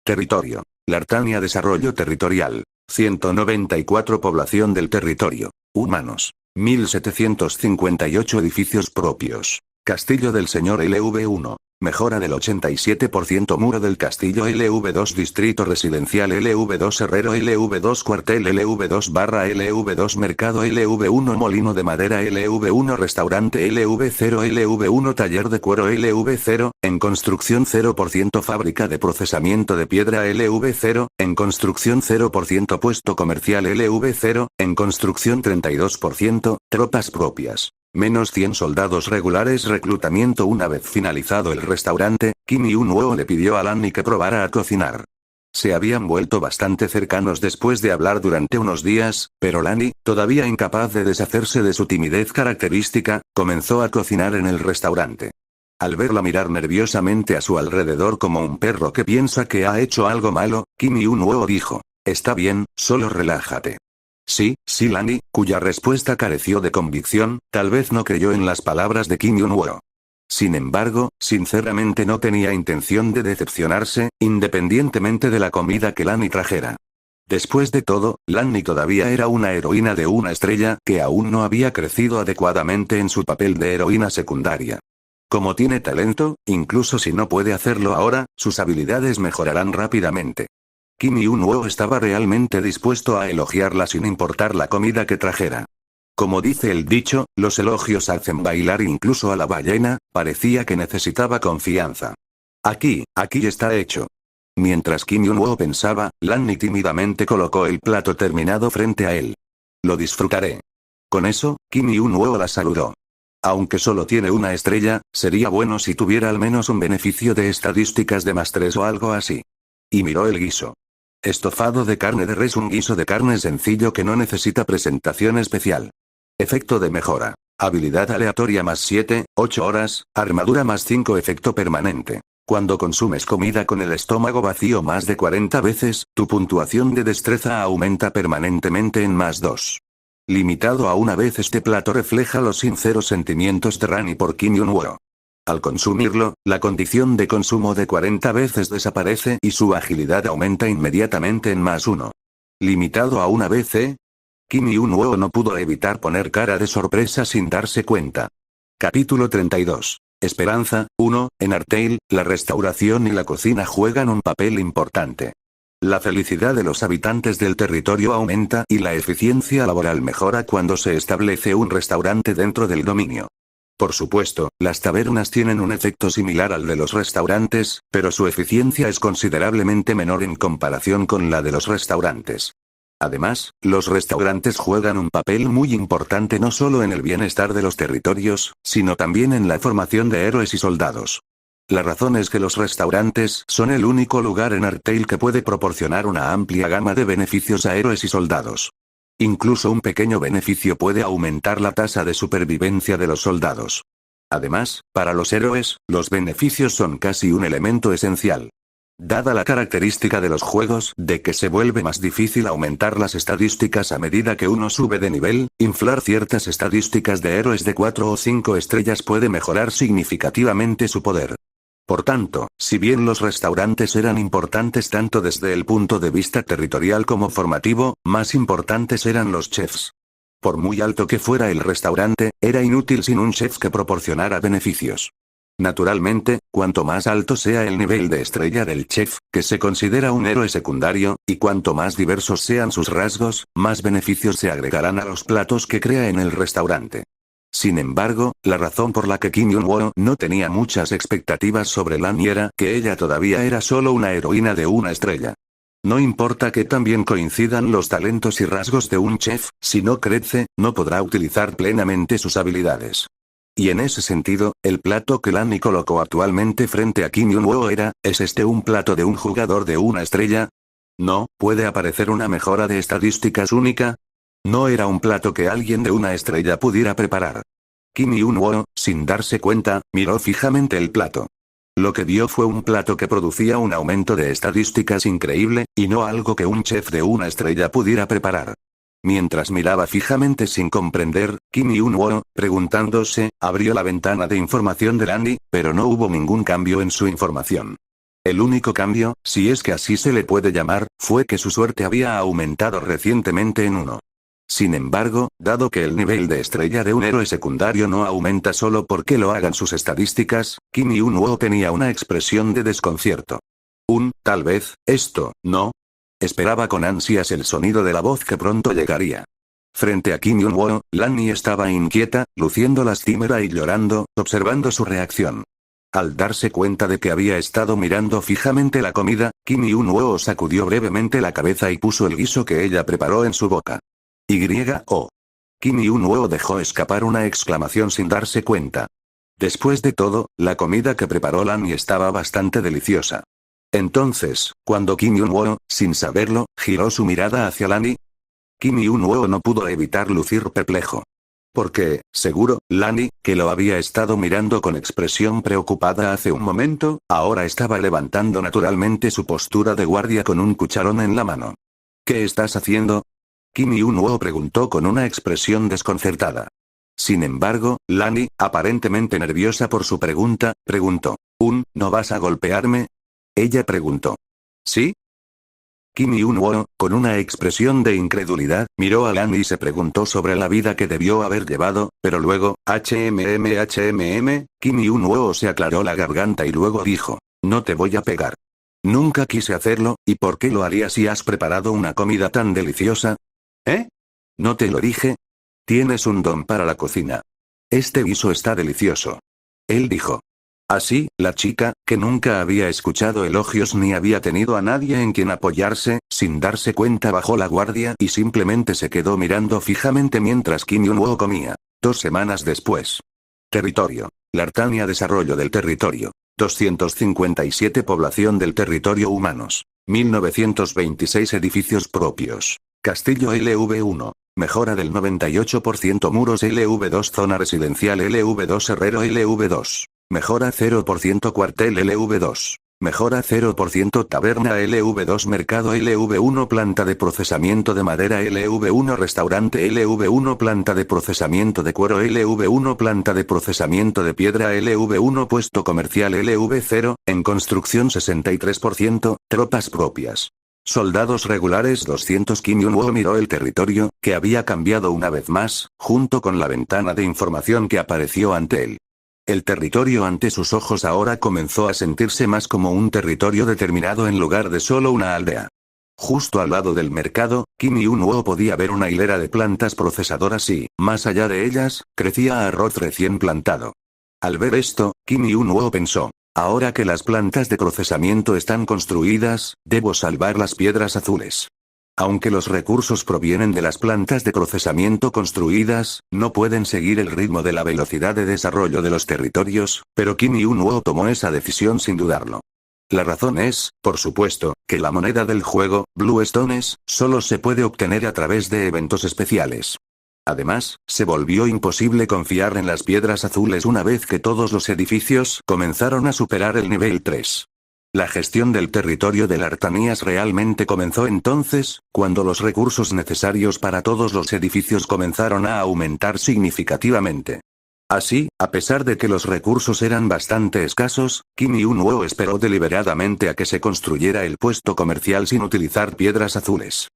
Territorio. Lartania Desarrollo Territorial. 194 Población del territorio. Humanos. 1758 edificios propios. Castillo del señor LV1. Mejora del 87%. Muro del castillo LV2. Distrito residencial LV2. Herrero LV2. Cuartel LV2 barra LV2. Mercado LV1. Molino de madera LV1. Restaurante LV0. LV1. Taller de cuero LV0. En construcción 0%. Fábrica de procesamiento de piedra LV0. En construcción 0%. Puesto comercial LV0. En construcción 32%. Tropas propias. Menos 100 soldados regulares. Reclutamiento. Una vez finalizado el restaurante, Kim Yun-woo le pidió a Lani que probara a cocinar. Se habían vuelto bastante cercanos después de hablar durante unos días, pero Lani, todavía incapaz de deshacerse de su timidez característica, comenzó a cocinar en el restaurante. Al verla mirar nerviosamente a su alrededor como un perro que piensa que ha hecho algo malo, Kim Yun-woo dijo, está bien, solo relájate. Sí, Lani, cuya respuesta careció de convicción, tal vez no creyó en las palabras de Kim Yun-woo. Sin embargo, sinceramente no tenía intención de decepcionarse, independientemente de la comida que Lani trajera. Después de todo, Lanny todavía era una heroína de una estrella que aún no había crecido adecuadamente en su papel de heroína secundaria. Como tiene talento, incluso si no puede hacerlo ahora, sus habilidades mejorarán rápidamente. Kim Yun-woo estaba realmente dispuesto a elogiarla sin importar la comida que trajera. Como dice el dicho, los elogios hacen bailar incluso a la ballena, parecía que necesitaba confianza. Aquí está hecho. Mientras Kim Yun-woo pensaba, Lanny tímidamente colocó el plato terminado frente a él. Lo disfrutaré. Con eso, Kim Yun-woo la saludó. Aunque solo tiene una estrella, sería bueno si tuviera al menos un beneficio de estadísticas de +3 o algo así. Y miró el guiso. Estofado de carne de res, un guiso de carne sencillo que no necesita presentación especial. Efecto de mejora. Habilidad aleatoria +7, 8 horas, armadura +5, efecto permanente. Cuando consumes comida con el estómago vacío más de 40 veces, tu puntuación de destreza aumenta permanentemente en +2. Limitado a una vez. Este plato refleja los sinceros sentimientos de Rani por Kim Yun-woo. Al consumirlo, la condición de consumo de 40 veces desaparece y su agilidad aumenta inmediatamente en +1. Limitado a una vez, ¿eh? Kim Yun-woo no pudo evitar poner cara de sorpresa sin darse cuenta. Capítulo 32. Esperanza, 1. En Artale, la restauración y la cocina juegan un papel importante. La felicidad de los habitantes del territorio aumenta y la eficiencia laboral mejora cuando se establece un restaurante dentro del dominio. Por supuesto, las tabernas tienen un efecto similar al de los restaurantes, pero su eficiencia es considerablemente menor en comparación con la de los restaurantes. Además, los restaurantes juegan un papel muy importante no solo en el bienestar de los territorios, sino también en la formación de héroes y soldados. La razón es que los restaurantes son el único lugar en Artale que puede proporcionar una amplia gama de beneficios a héroes y soldados. Incluso un pequeño beneficio puede aumentar la tasa de supervivencia de los soldados. Además, para los héroes, los beneficios son casi un elemento esencial. Dada la característica de los juegos de que se vuelve más difícil aumentar las estadísticas a medida que uno sube de nivel, inflar ciertas estadísticas de héroes de 4 o 5 estrellas puede mejorar significativamente su poder. Por tanto, si bien los restaurantes eran importantes tanto desde el punto de vista territorial como formativo, más importantes eran los chefs. Por muy alto que fuera el restaurante, era inútil sin un chef que proporcionara beneficios. Naturalmente, cuanto más alto sea el nivel de estrella del chef, que se considera un héroe secundario, y cuanto más diversos sean sus rasgos, más beneficios se agregarán a los platos que crea en el restaurante. Sin embargo, la razón por la que Kim Yun-woo no tenía muchas expectativas sobre Lanny era que ella todavía era solo una heroína de una estrella. No importa que también coincidan los talentos y rasgos de un chef, si no crece, no podrá utilizar plenamente sus habilidades. Y en ese sentido, el plato que Lanny colocó actualmente frente a Kim Yun-woo ¿es este un plato de un jugador de una estrella? No, ¿puede aparecer una mejora de estadísticas única? No era un plato que alguien de una estrella pudiera preparar. Kim Yun-woo, sin darse cuenta, miró fijamente el plato. Lo que vio fue un plato que producía un aumento de estadísticas increíble, y no algo que un chef de una estrella pudiera preparar. Mientras miraba fijamente sin comprender, Kim Yun-woo, preguntándose, abrió la ventana de información de Lanny, pero no hubo ningún cambio en su información. El único cambio, si es que así se le puede llamar, fue que su suerte había aumentado recientemente en 1. Sin embargo, dado que el nivel de estrella de un héroe secundario no aumenta solo porque lo hagan sus estadísticas, Kim Yun-woo tenía una expresión de desconcierto. Tal vez, esto, ¿no? Esperaba con ansias el sonido de la voz que pronto llegaría. Frente a Kim Yun-woo, Lanny estaba inquieta, luciendo lastimera y llorando, observando su reacción. Al darse cuenta de que había estado mirando fijamente la comida, Kim Yun-woo sacudió brevemente la cabeza y puso el guiso que ella preparó en su boca. Kim Yun-woo dejó escapar una exclamación sin darse cuenta. Después de todo, la comida que preparó Lanny estaba bastante deliciosa. Entonces, cuando Kim Yun-woo, sin saberlo, giró su mirada hacia Lanny, Kim Yun-woo no pudo evitar lucir perplejo. Porque, seguro, Lanny, que lo había estado mirando con expresión preocupada hace un momento, ahora estaba levantando naturalmente su postura de guardia con un cucharón en la mano. ¿Qué estás haciendo? Kim Yun-woo preguntó con una expresión desconcertada. Sin embargo, Lanny, aparentemente nerviosa por su pregunta, preguntó. ¿No vas a golpearme? Ella preguntó. ¿Sí? Kim Yun-woo, con una expresión de incredulidad, miró a Lan y se preguntó sobre la vida que debió haber llevado, pero luego, Kim Yun-woo se aclaró la garganta y luego dijo, no te voy a pegar. Nunca quise hacerlo, ¿y por qué lo harías si has preparado una comida tan deliciosa? ¿Eh? ¿No te lo dije? Tienes un don para la cocina. Este guiso está delicioso. Él dijo. Así, la chica, que nunca había escuchado elogios ni había tenido a nadie en quien apoyarse, sin darse cuenta bajó la guardia y simplemente se quedó mirando fijamente mientras Kim Yun-woo comía. 2 semanas después. Territorio. Lartania. Desarrollo del territorio. 257 Población del territorio humanos. 1926 Edificios propios. Castillo LV1. Mejora del 98%. Muros LV2. Zona residencial LV2. Herrero LV2. Mejora 0%. Cuartel LV2. Mejora 0%. Taberna LV2. Mercado LV1. Planta de procesamiento de madera LV1. Restaurante LV1. Planta de procesamiento de cuero LV1. Planta de procesamiento de piedra LV1. Puesto comercial LV0. En construcción 63%. Tropas propias. Soldados regulares 200. Kim Yun-woo miró el territorio, que había cambiado una vez más, junto con la ventana de información que apareció ante él. El territorio ante sus ojos ahora comenzó a sentirse más como un territorio determinado en lugar de solo una aldea. Justo al lado del mercado, Kim Yun-woo podía ver una hilera de plantas procesadoras y, más allá de ellas, crecía arroz recién plantado. Al ver esto, Kim Yun-woo pensó, ahora que las plantas de procesamiento están construidas, debo salvar las piedras azules. Aunque los recursos provienen de las plantas de procesamiento construidas, no pueden seguir el ritmo de la velocidad de desarrollo de los territorios, pero Kim Yun-woo tomó esa decisión sin dudarlo. La razón es, por supuesto, que la moneda del juego, Blue Stones, solo se puede obtener a través de eventos especiales. Además, se volvió imposible confiar en las piedras azules una vez que todos los edificios comenzaron a superar el nivel 3. La gestión del territorio de Lartanías realmente comenzó entonces, cuando los recursos necesarios para todos los edificios comenzaron a aumentar significativamente. Así, a pesar de que los recursos eran bastante escasos, Kim Yun-woo esperó deliberadamente a que se construyera el puesto comercial sin utilizar piedras azules.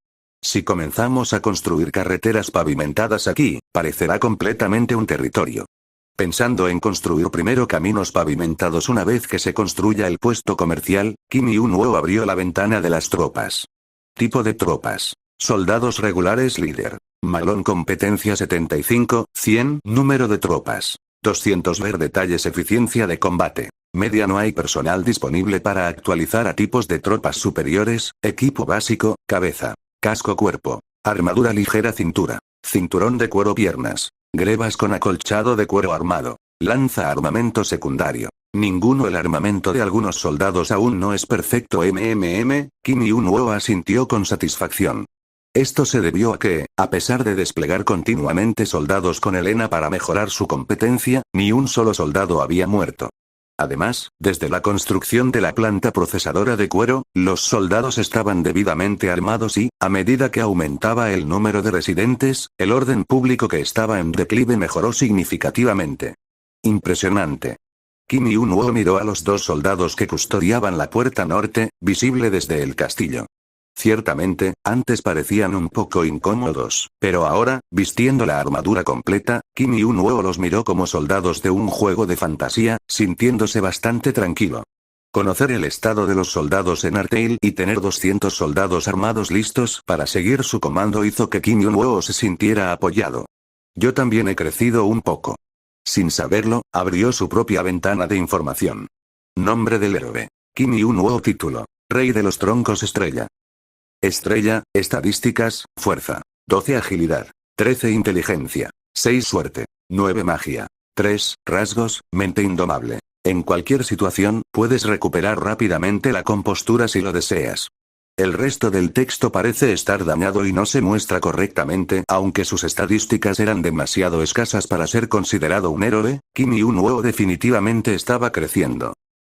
Si comenzamos a construir carreteras pavimentadas aquí, parecerá completamente un territorio. Pensando en construir primero caminos pavimentados una vez que se construya el puesto comercial, Kim Yun-woo abrió la ventana de las tropas. Tipo de tropas. Soldados regulares líder. Malón competencia 75, 100. Número de tropas. 200. Ver detalles. Eficiencia de combate. Media. No hay personal disponible para actualizar a tipos de tropas superiores. Equipo básico, cabeza. Casco cuerpo. Armadura ligera cintura. Cinturón de cuero piernas. Grebas con acolchado de cuero armado. Lanza armamento secundario. Ninguno. El armamento de algunos soldados aún no es perfecto. Kim Yun-woo asintió con satisfacción. Esto se debió a que, a pesar de desplegar continuamente soldados con Elena para mejorar su competencia, ni un solo soldado había muerto. Además, desde la construcción de la planta procesadora de cuero, los soldados estaban debidamente armados y, a medida que aumentaba el número de residentes, el orden público que estaba en declive mejoró significativamente. Impresionante. Kim Yun-woo miró a los 2 soldados que custodiaban la puerta norte, visible desde el castillo. Ciertamente, antes parecían un poco incómodos, pero ahora, vistiendo la armadura completa, Kim Yun-woo los miró como soldados de un juego de fantasía, sintiéndose bastante tranquilo. Conocer el estado de los soldados en Artale y tener 200 soldados armados listos para seguir su comando hizo que Kim Yun-woo se sintiera apoyado. Yo también he crecido un poco. Sin saberlo, abrió su propia ventana de información. Nombre del héroe. Kim Yun-woo. Título. Rey de los troncos estrella. Estrella, estadísticas, fuerza. 12 agilidad. 13 inteligencia. 6 suerte. 9 magia. 3 rasgos, mente indomable. En cualquier situación, puedes recuperar rápidamente la compostura si lo deseas. El resto del texto parece estar dañado y no se muestra correctamente, aunque sus estadísticas eran demasiado escasas para ser considerado un héroe. Kim Yun-woo definitivamente estaba creciendo.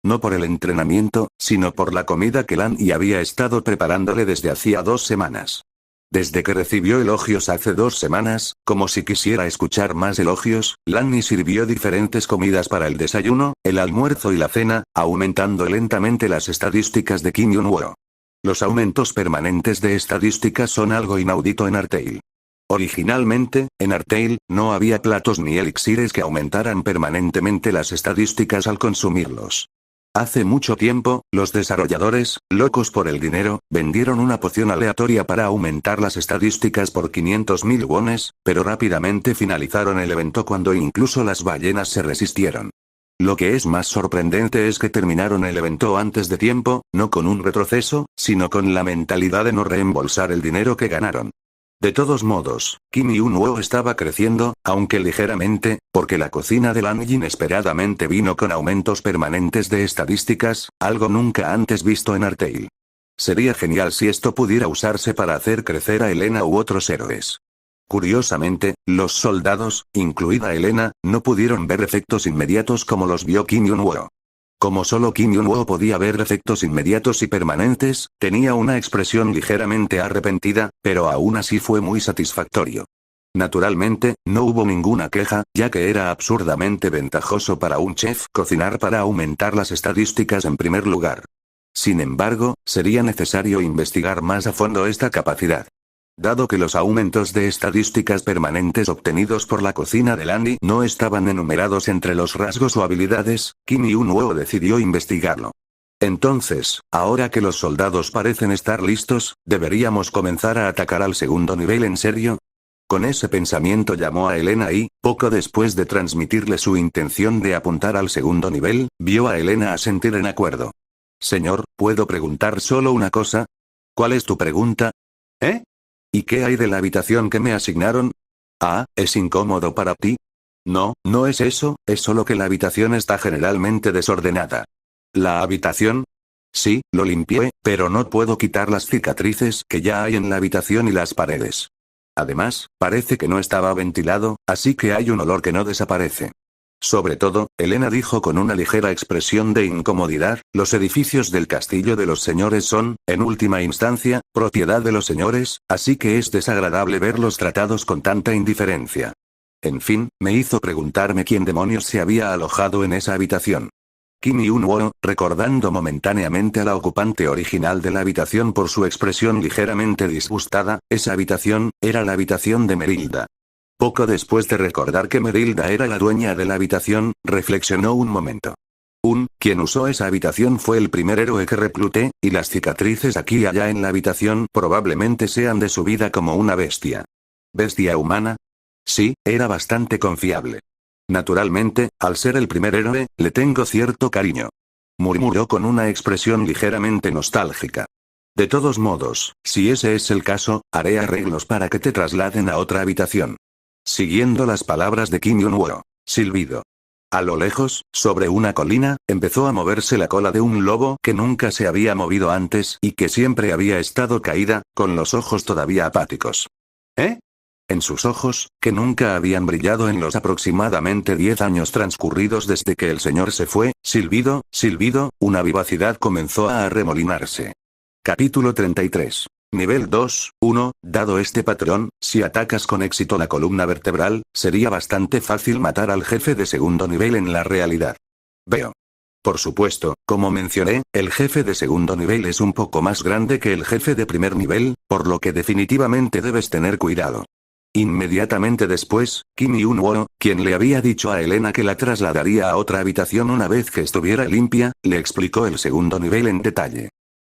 No por el entrenamiento, sino por la comida que Lan y había estado preparándole desde hacía 2 semanas. Desde que recibió elogios hace 2 semanas, como si quisiera escuchar más elogios, Lan sirvió diferentes comidas para el desayuno, el almuerzo y la cena, aumentando lentamente las estadísticas de Kim Yun-woo. Los aumentos permanentes de estadísticas son algo inaudito en Artale. Originalmente, en Artale, no había platos ni elixires que aumentaran permanentemente las estadísticas al consumirlos. Hace mucho tiempo, los desarrolladores, locos por el dinero, vendieron una poción aleatoria para aumentar las estadísticas por 500.000 wones, pero rápidamente finalizaron el evento cuando incluso las ballenas se resistieron. Lo que es más sorprendente es que terminaron el evento antes de tiempo, no con un retroceso, sino con la mentalidad de no reembolsar el dinero que ganaron. De todos modos, Kim Yun-woo estaba creciendo, aunque ligeramente, porque la cocina de Lan inesperadamente vino con aumentos permanentes de estadísticas, algo nunca antes visto en Artale. Sería genial si esto pudiera usarse para hacer crecer a Elena u otros héroes. Curiosamente, los soldados, incluida Elena, no pudieron ver efectos inmediatos como los vio Kim Yun-woo. Como solo Kim Yun-woo podía ver efectos inmediatos y permanentes, tenía una expresión ligeramente arrepentida, pero aún así fue muy satisfactorio. Naturalmente, no hubo ninguna queja, ya que era absurdamente ventajoso para un chef cocinar para aumentar las estadísticas en primer lugar. Sin embargo, sería necesario investigar más a fondo esta capacidad. Dado que los aumentos de estadísticas permanentes obtenidos por la cocina de Landy no estaban enumerados entre los rasgos o habilidades, Kim Yun-woo decidió investigarlo. Entonces, ahora que los soldados parecen estar listos, ¿deberíamos comenzar a atacar al segundo nivel en serio? Con ese pensamiento llamó a Elena y, poco después de transmitirle su intención de apuntar al segundo nivel, vio a Elena asentir en acuerdo. Señor, ¿puedo preguntar solo una cosa? ¿Cuál es tu pregunta? ¿Eh? ¿Y qué hay de la habitación que me asignaron? Ah, ¿es incómodo para ti? No, no es eso, es solo que la habitación está generalmente desordenada. ¿La habitación? Sí, lo limpié, pero no puedo quitar las cicatrices que ya hay en la habitación y las paredes. Además, parece que no estaba ventilado, así que hay un olor que no desaparece. Sobre todo, Elena dijo con una ligera expresión de incomodidad, los edificios del castillo de los señores son, en última instancia, propiedad de los señores, así que es desagradable verlos tratados con tanta indiferencia. En fin, me hizo preguntarme quién demonios se había alojado en esa habitación. Kim Yun-woo, recordando momentáneamente a la ocupante original de la habitación por su expresión ligeramente disgustada, esa habitación, era la habitación de Merilda. Poco después de recordar que Merilda era la dueña de la habitación, reflexionó un momento. Quien usó esa habitación fue el primer héroe que recluté, y las cicatrices aquí y allá en la habitación probablemente sean de su vida como una bestia. ¿Bestia humana? Sí, era bastante confiable. Naturalmente, al ser el primer héroe, le tengo cierto cariño. Murmuró con una expresión ligeramente nostálgica. De todos modos, si ese es el caso, haré arreglos para que te trasladen a otra habitación. Siguiendo las palabras de Kim Yun-woo, silbido. A lo lejos, sobre una colina, empezó a moverse la cola de un lobo que nunca se había movido antes y que siempre había estado caída, con los ojos todavía apáticos. ¿Eh? En sus ojos, que nunca habían brillado en los aproximadamente 10 años transcurridos desde que el señor se fue, silbido, una vivacidad comenzó a arremolinarse. Capítulo 33. Nivel 2, 1, dado este patrón, si atacas con éxito la columna vertebral, sería bastante fácil matar al jefe de segundo nivel en la realidad. Veo. Por supuesto, como mencioné, el jefe de segundo nivel es un poco más grande que el jefe de primer nivel, por lo que definitivamente debes tener cuidado. Inmediatamente después, Kim Yun-woo, quien le había dicho a Elena que la trasladaría a otra habitación una vez que estuviera limpia, le explicó el segundo nivel en detalle.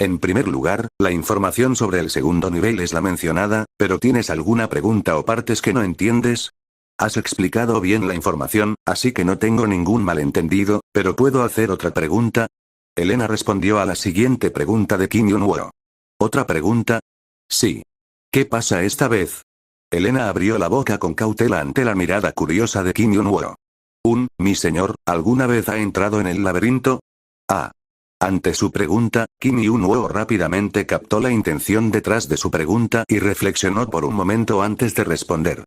En primer lugar, la información sobre el segundo nivel es la mencionada, pero ¿tienes alguna pregunta o partes que no entiendes? Has explicado bien la información, así que no tengo ningún malentendido, pero ¿puedo hacer otra pregunta? Elena respondió a la siguiente pregunta de Kim Yun-woo. ¿Otra pregunta? Sí. ¿Qué pasa esta vez? Elena abrió la boca con cautela ante la mirada curiosa de Kim Yun-woo. Mi señor, ¿alguna vez ha entrado en el laberinto? Ah. Ante su pregunta, Kim Yun-woo rápidamente captó la intención detrás de su pregunta y reflexionó por un momento antes de responder.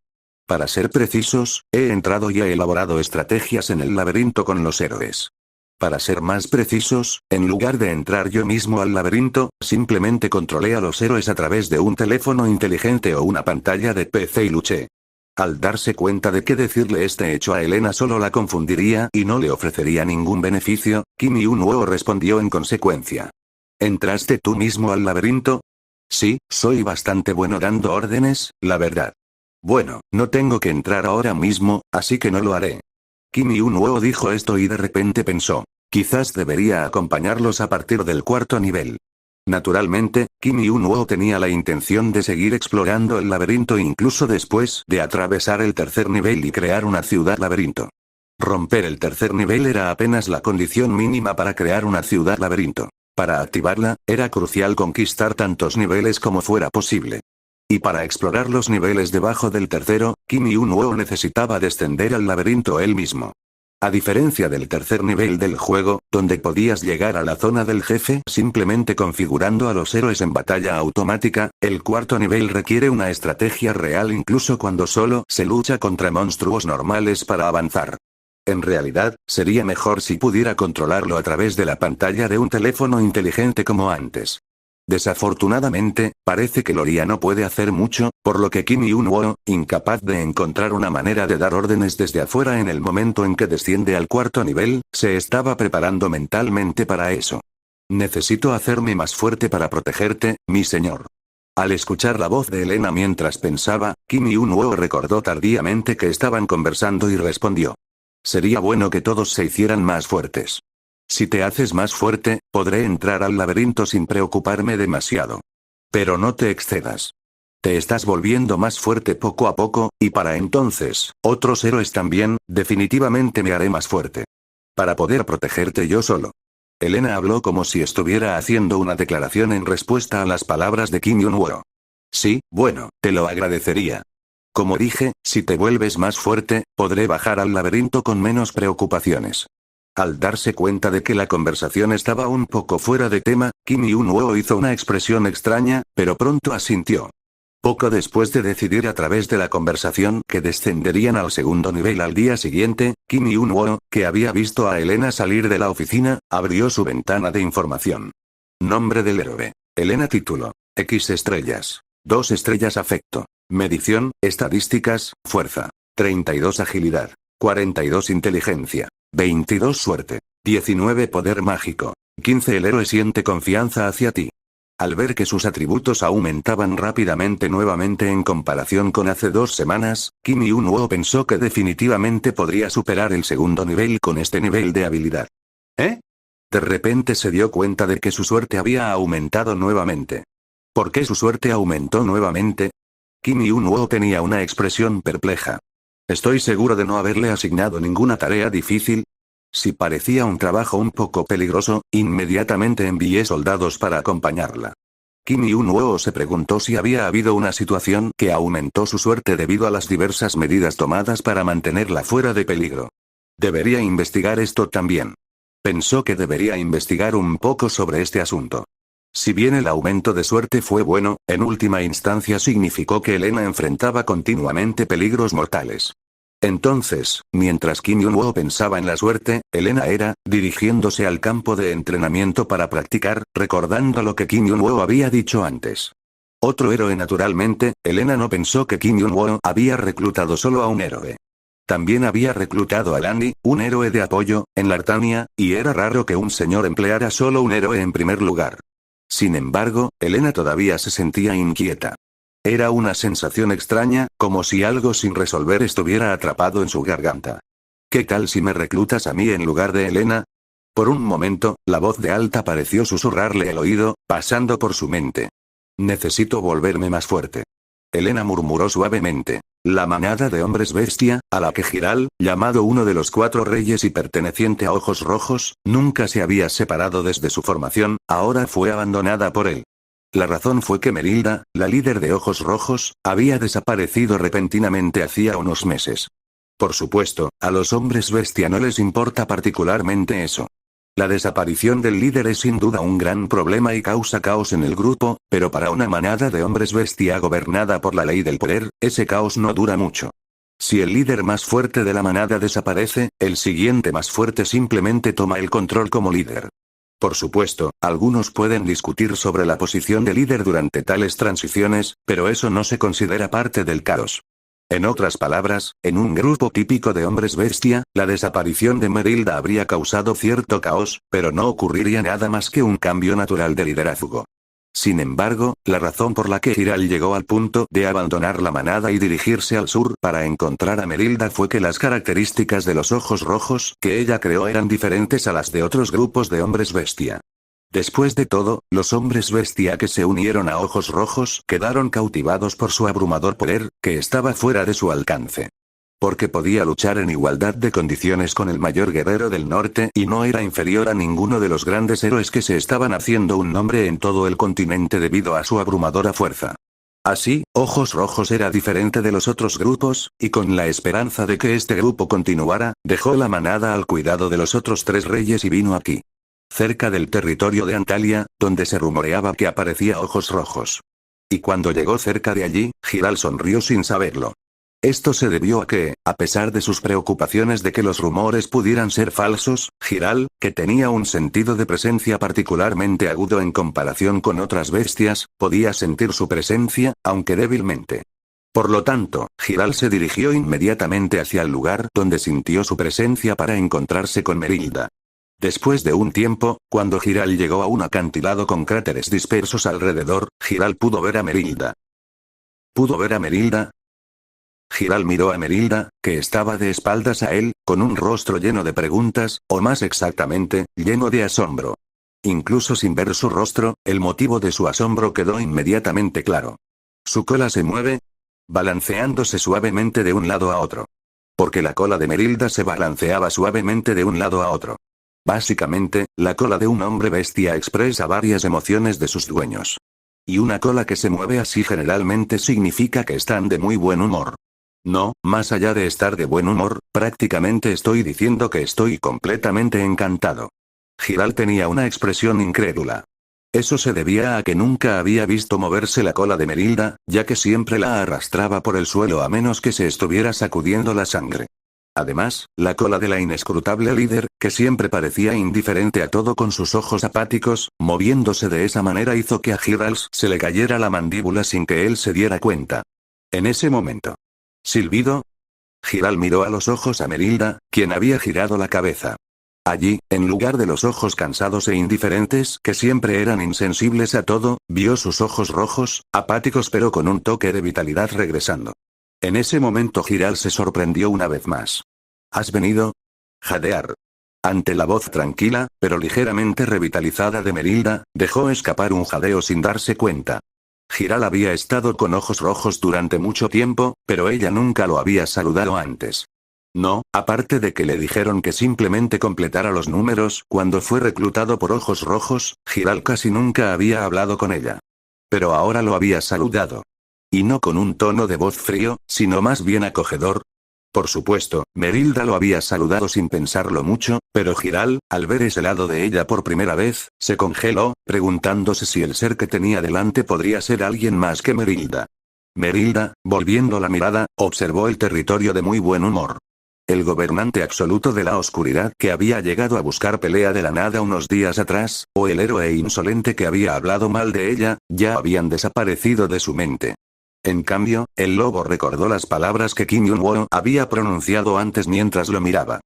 Para ser precisos, he entrado y he elaborado estrategias en el laberinto con los héroes. Para ser más precisos, en lugar de entrar yo mismo al laberinto, simplemente controlé a los héroes a través de un teléfono inteligente o una pantalla de PC y luché. Al darse cuenta de que decirle este hecho a Elena solo la confundiría y no le ofrecería ningún beneficio, Kim Yun-woo respondió en consecuencia. ¿Entraste tú mismo al laberinto? Sí, soy bastante bueno dando órdenes, la verdad. Bueno, no tengo que entrar ahora mismo, así que no lo haré. Kim Yun-woo dijo esto y de repente pensó, quizás debería acompañarlos a partir del cuarto nivel. Naturalmente, Kim Yun-woo tenía la intención de seguir explorando el laberinto incluso después de atravesar el tercer nivel y crear una ciudad laberinto. Romper el tercer nivel era apenas la condición mínima para crear una ciudad laberinto. Para activarla, era crucial conquistar tantos niveles como fuera posible. Y para explorar los niveles debajo del tercero, Kim Yun-woo necesitaba descender al laberinto él mismo. A diferencia del tercer nivel del juego, donde podías llegar a la zona del jefe simplemente configurando a los héroes en batalla automática, el cuarto nivel requiere una estrategia real incluso cuando solo se lucha contra monstruos normales para avanzar. En realidad, sería mejor si pudiera controlarlo a través de la pantalla de un teléfono inteligente como antes. Desafortunadamente, parece que Loria no puede hacer mucho, por lo que Kim Yun-woo, incapaz de encontrar una manera de dar órdenes desde afuera en el momento en que desciende al cuarto nivel, se estaba preparando mentalmente para eso. Necesito hacerme más fuerte para protegerte, mi señor. Al escuchar la voz de Elena mientras pensaba, Kim Yun-woo recordó tardíamente que estaban conversando y respondió. Sería bueno que todos se hicieran más fuertes. Si te haces más fuerte, podré entrar al laberinto sin preocuparme demasiado. Pero no te excedas. Te estás volviendo más fuerte poco a poco, y para entonces, otros héroes también, definitivamente me haré más fuerte. Para poder protegerte yo solo. Elena habló como si estuviera haciendo una declaración en respuesta a las palabras de Kim Yun-woo. Sí, bueno, te lo agradecería. Como dije, si te vuelves más fuerte, podré bajar al laberinto con menos preocupaciones. Al darse cuenta de que la conversación estaba un poco fuera de tema, Kim Yun-woo hizo una expresión extraña, pero pronto asintió. Poco después de decidir a través de la conversación que descenderían al segundo nivel al día siguiente, Kim Yun-woo, que había visto a Elena salir de la oficina, abrió su ventana de información. Nombre del héroe. Elena. Título. X estrellas. 2 estrellas. Afecto. Medición, estadísticas, fuerza. 32 agilidad. 42 inteligencia. 22 suerte. 19 poder mágico. 15 el héroe siente confianza hacia ti. Al ver que sus atributos aumentaban rápidamente nuevamente en comparación con hace 2 semanas, Kim Yun-woo pensó que definitivamente podría superar el segundo nivel con este nivel de habilidad. ¿Eh? De repente se dio cuenta de que su suerte había aumentado nuevamente. ¿Por qué su suerte aumentó nuevamente? Kim Yun-woo tenía una expresión perpleja. Estoy seguro de no haberle asignado ninguna tarea difícil. Si parecía un trabajo un poco peligroso, inmediatamente envié soldados para acompañarla. Kim Yun-woo se preguntó si había habido una situación que aumentó su suerte debido a las diversas medidas tomadas para mantenerla fuera de peligro. Debería investigar esto también. Pensó que debería investigar un poco sobre este asunto. Si bien el aumento de suerte fue bueno, en última instancia significó que Elena enfrentaba continuamente peligros mortales. Entonces, mientras Kim Yun-woo pensaba en la suerte, Elena era, dirigiéndose al campo de entrenamiento para practicar, recordando lo que Kim Yun-woo había dicho antes. Otro héroe naturalmente, Elena no pensó que Kim Yun-woo había reclutado solo a un héroe. También había reclutado a Landy, un héroe de apoyo, en Lartania, y era raro que un señor empleara solo un héroe en primer lugar. Sin embargo, Elena todavía se sentía inquieta. Era una sensación extraña, como si algo sin resolver estuviera atrapado en su garganta. ¿Qué tal si me reclutas a mí en lugar de Elena? Por un momento, la voz de Alta pareció susurrarle al oído, pasando por su mente. Necesito volverme más fuerte. Elena murmuró suavemente. La manada de hombres bestia, a la que Giral, llamado uno de los 4 reyes y perteneciente a Ojos Rojos, nunca se había separado desde su formación, ahora fue abandonada por él. La razón fue que Merilda, la líder de Ojos Rojos, había desaparecido repentinamente hacía unos meses. Por supuesto, a los hombres bestia no les importa particularmente eso. La desaparición del líder es sin duda un gran problema y causa caos en el grupo, pero para una manada de hombres bestia gobernada por la ley del poder, ese caos no dura mucho. Si el líder más fuerte de la manada desaparece, el siguiente más fuerte simplemente toma el control como líder. Por supuesto, algunos pueden discutir sobre la posición de líder durante tales transiciones, pero eso no se considera parte del caos. En otras palabras, en un grupo típico de hombres bestia, la desaparición de Merilda habría causado cierto caos, pero no ocurriría nada más que un cambio natural de liderazgo. Sin embargo, la razón por la que Hiral llegó al punto de abandonar la manada y dirigirse al sur para encontrar a Merilda fue que las características de los ojos rojos que ella creó eran diferentes a las de otros grupos de hombres bestia. Después de todo, los hombres bestia que se unieron a Ojos Rojos quedaron cautivados por su abrumador poder, que estaba fuera de su alcance. Porque podía luchar en igualdad de condiciones con el mayor guerrero del norte y no era inferior a ninguno de los grandes héroes que se estaban haciendo un nombre en todo el continente debido a su abrumadora fuerza. Así, Ojos Rojos era diferente de los otros grupos, y con la esperanza de que este grupo continuara, dejó la manada al cuidado de los otros 3 reyes y vino aquí. Cerca del territorio de Antalya, donde se rumoreaba que aparecía Ojos Rojos. Y cuando llegó cerca de allí, Hiral sonrió sin saberlo. Esto se debió a que, a pesar de sus preocupaciones de que los rumores pudieran ser falsos, Hiral, que tenía un sentido de presencia particularmente agudo en comparación con otras bestias, podía sentir su presencia, aunque débilmente. Por lo tanto, Hiral se dirigió inmediatamente hacia el lugar donde sintió su presencia para encontrarse con Merilda. Después de un tiempo, cuando Hiral llegó a un acantilado con cráteres dispersos alrededor, Hiral pudo ver a Merilda. ¿Pudo ver a Merilda? Hiral miró a Merilda, que estaba de espaldas a él, con un rostro lleno de preguntas, o más exactamente, lleno de asombro. Incluso sin ver su rostro, el motivo de su asombro quedó inmediatamente claro. Su cola se mueve, balanceándose suavemente de un lado a otro. Porque la cola de Merilda se balanceaba suavemente de un lado a otro. Básicamente, la cola de un hombre bestia expresa varias emociones de sus dueños. Y una cola que se mueve así generalmente significa que están de muy buen humor. No, más allá de estar de buen humor, prácticamente estoy diciendo que estoy completamente encantado. Hiral tenía una expresión incrédula. Eso se debía a que nunca había visto moverse la cola de Merilda, ya que siempre la arrastraba por el suelo a menos que se estuviera sacudiendo la sangre. Además, la cola de la inescrutable líder, que siempre parecía indiferente a todo con sus ojos apáticos, moviéndose de esa manera hizo que a Hiral se le cayera la mandíbula sin que él se diera cuenta. En ese momento. ¿Silbido? Hiral miró a los ojos a Merilda, quien había girado la cabeza. Allí, en lugar de los ojos cansados e indiferentes que siempre eran insensibles a todo, vio sus ojos rojos, apáticos pero con un toque de vitalidad regresando. En ese momento Hiral se sorprendió una vez más. ¿Has venido? Jadear. Ante la voz tranquila, pero ligeramente revitalizada de Merilda, dejó escapar un jadeo sin darse cuenta. Hiral había estado con Ojos Rojos durante mucho tiempo, pero ella nunca lo había saludado antes. No, aparte de que le dijeron que simplemente completara los números cuando fue reclutado por Ojos Rojos, Hiral casi nunca había hablado con ella. Pero ahora lo había saludado. Y no con un tono de voz frío, sino más bien acogedor. Por supuesto, Merilda lo había saludado sin pensarlo mucho, pero Hiral, al ver ese lado de ella por primera vez, se congeló, preguntándose si el ser que tenía delante podría ser alguien más que Merilda. Merilda, volviendo la mirada, observó el territorio de muy buen humor. El gobernante absoluto de la oscuridad que había llegado a buscar pelea de la nada unos días atrás, o el héroe insolente que había hablado mal de ella, ya habían desaparecido de su mente. En cambio, el lobo recordó las palabras que Kim Yun-woo había pronunciado antes mientras lo miraba.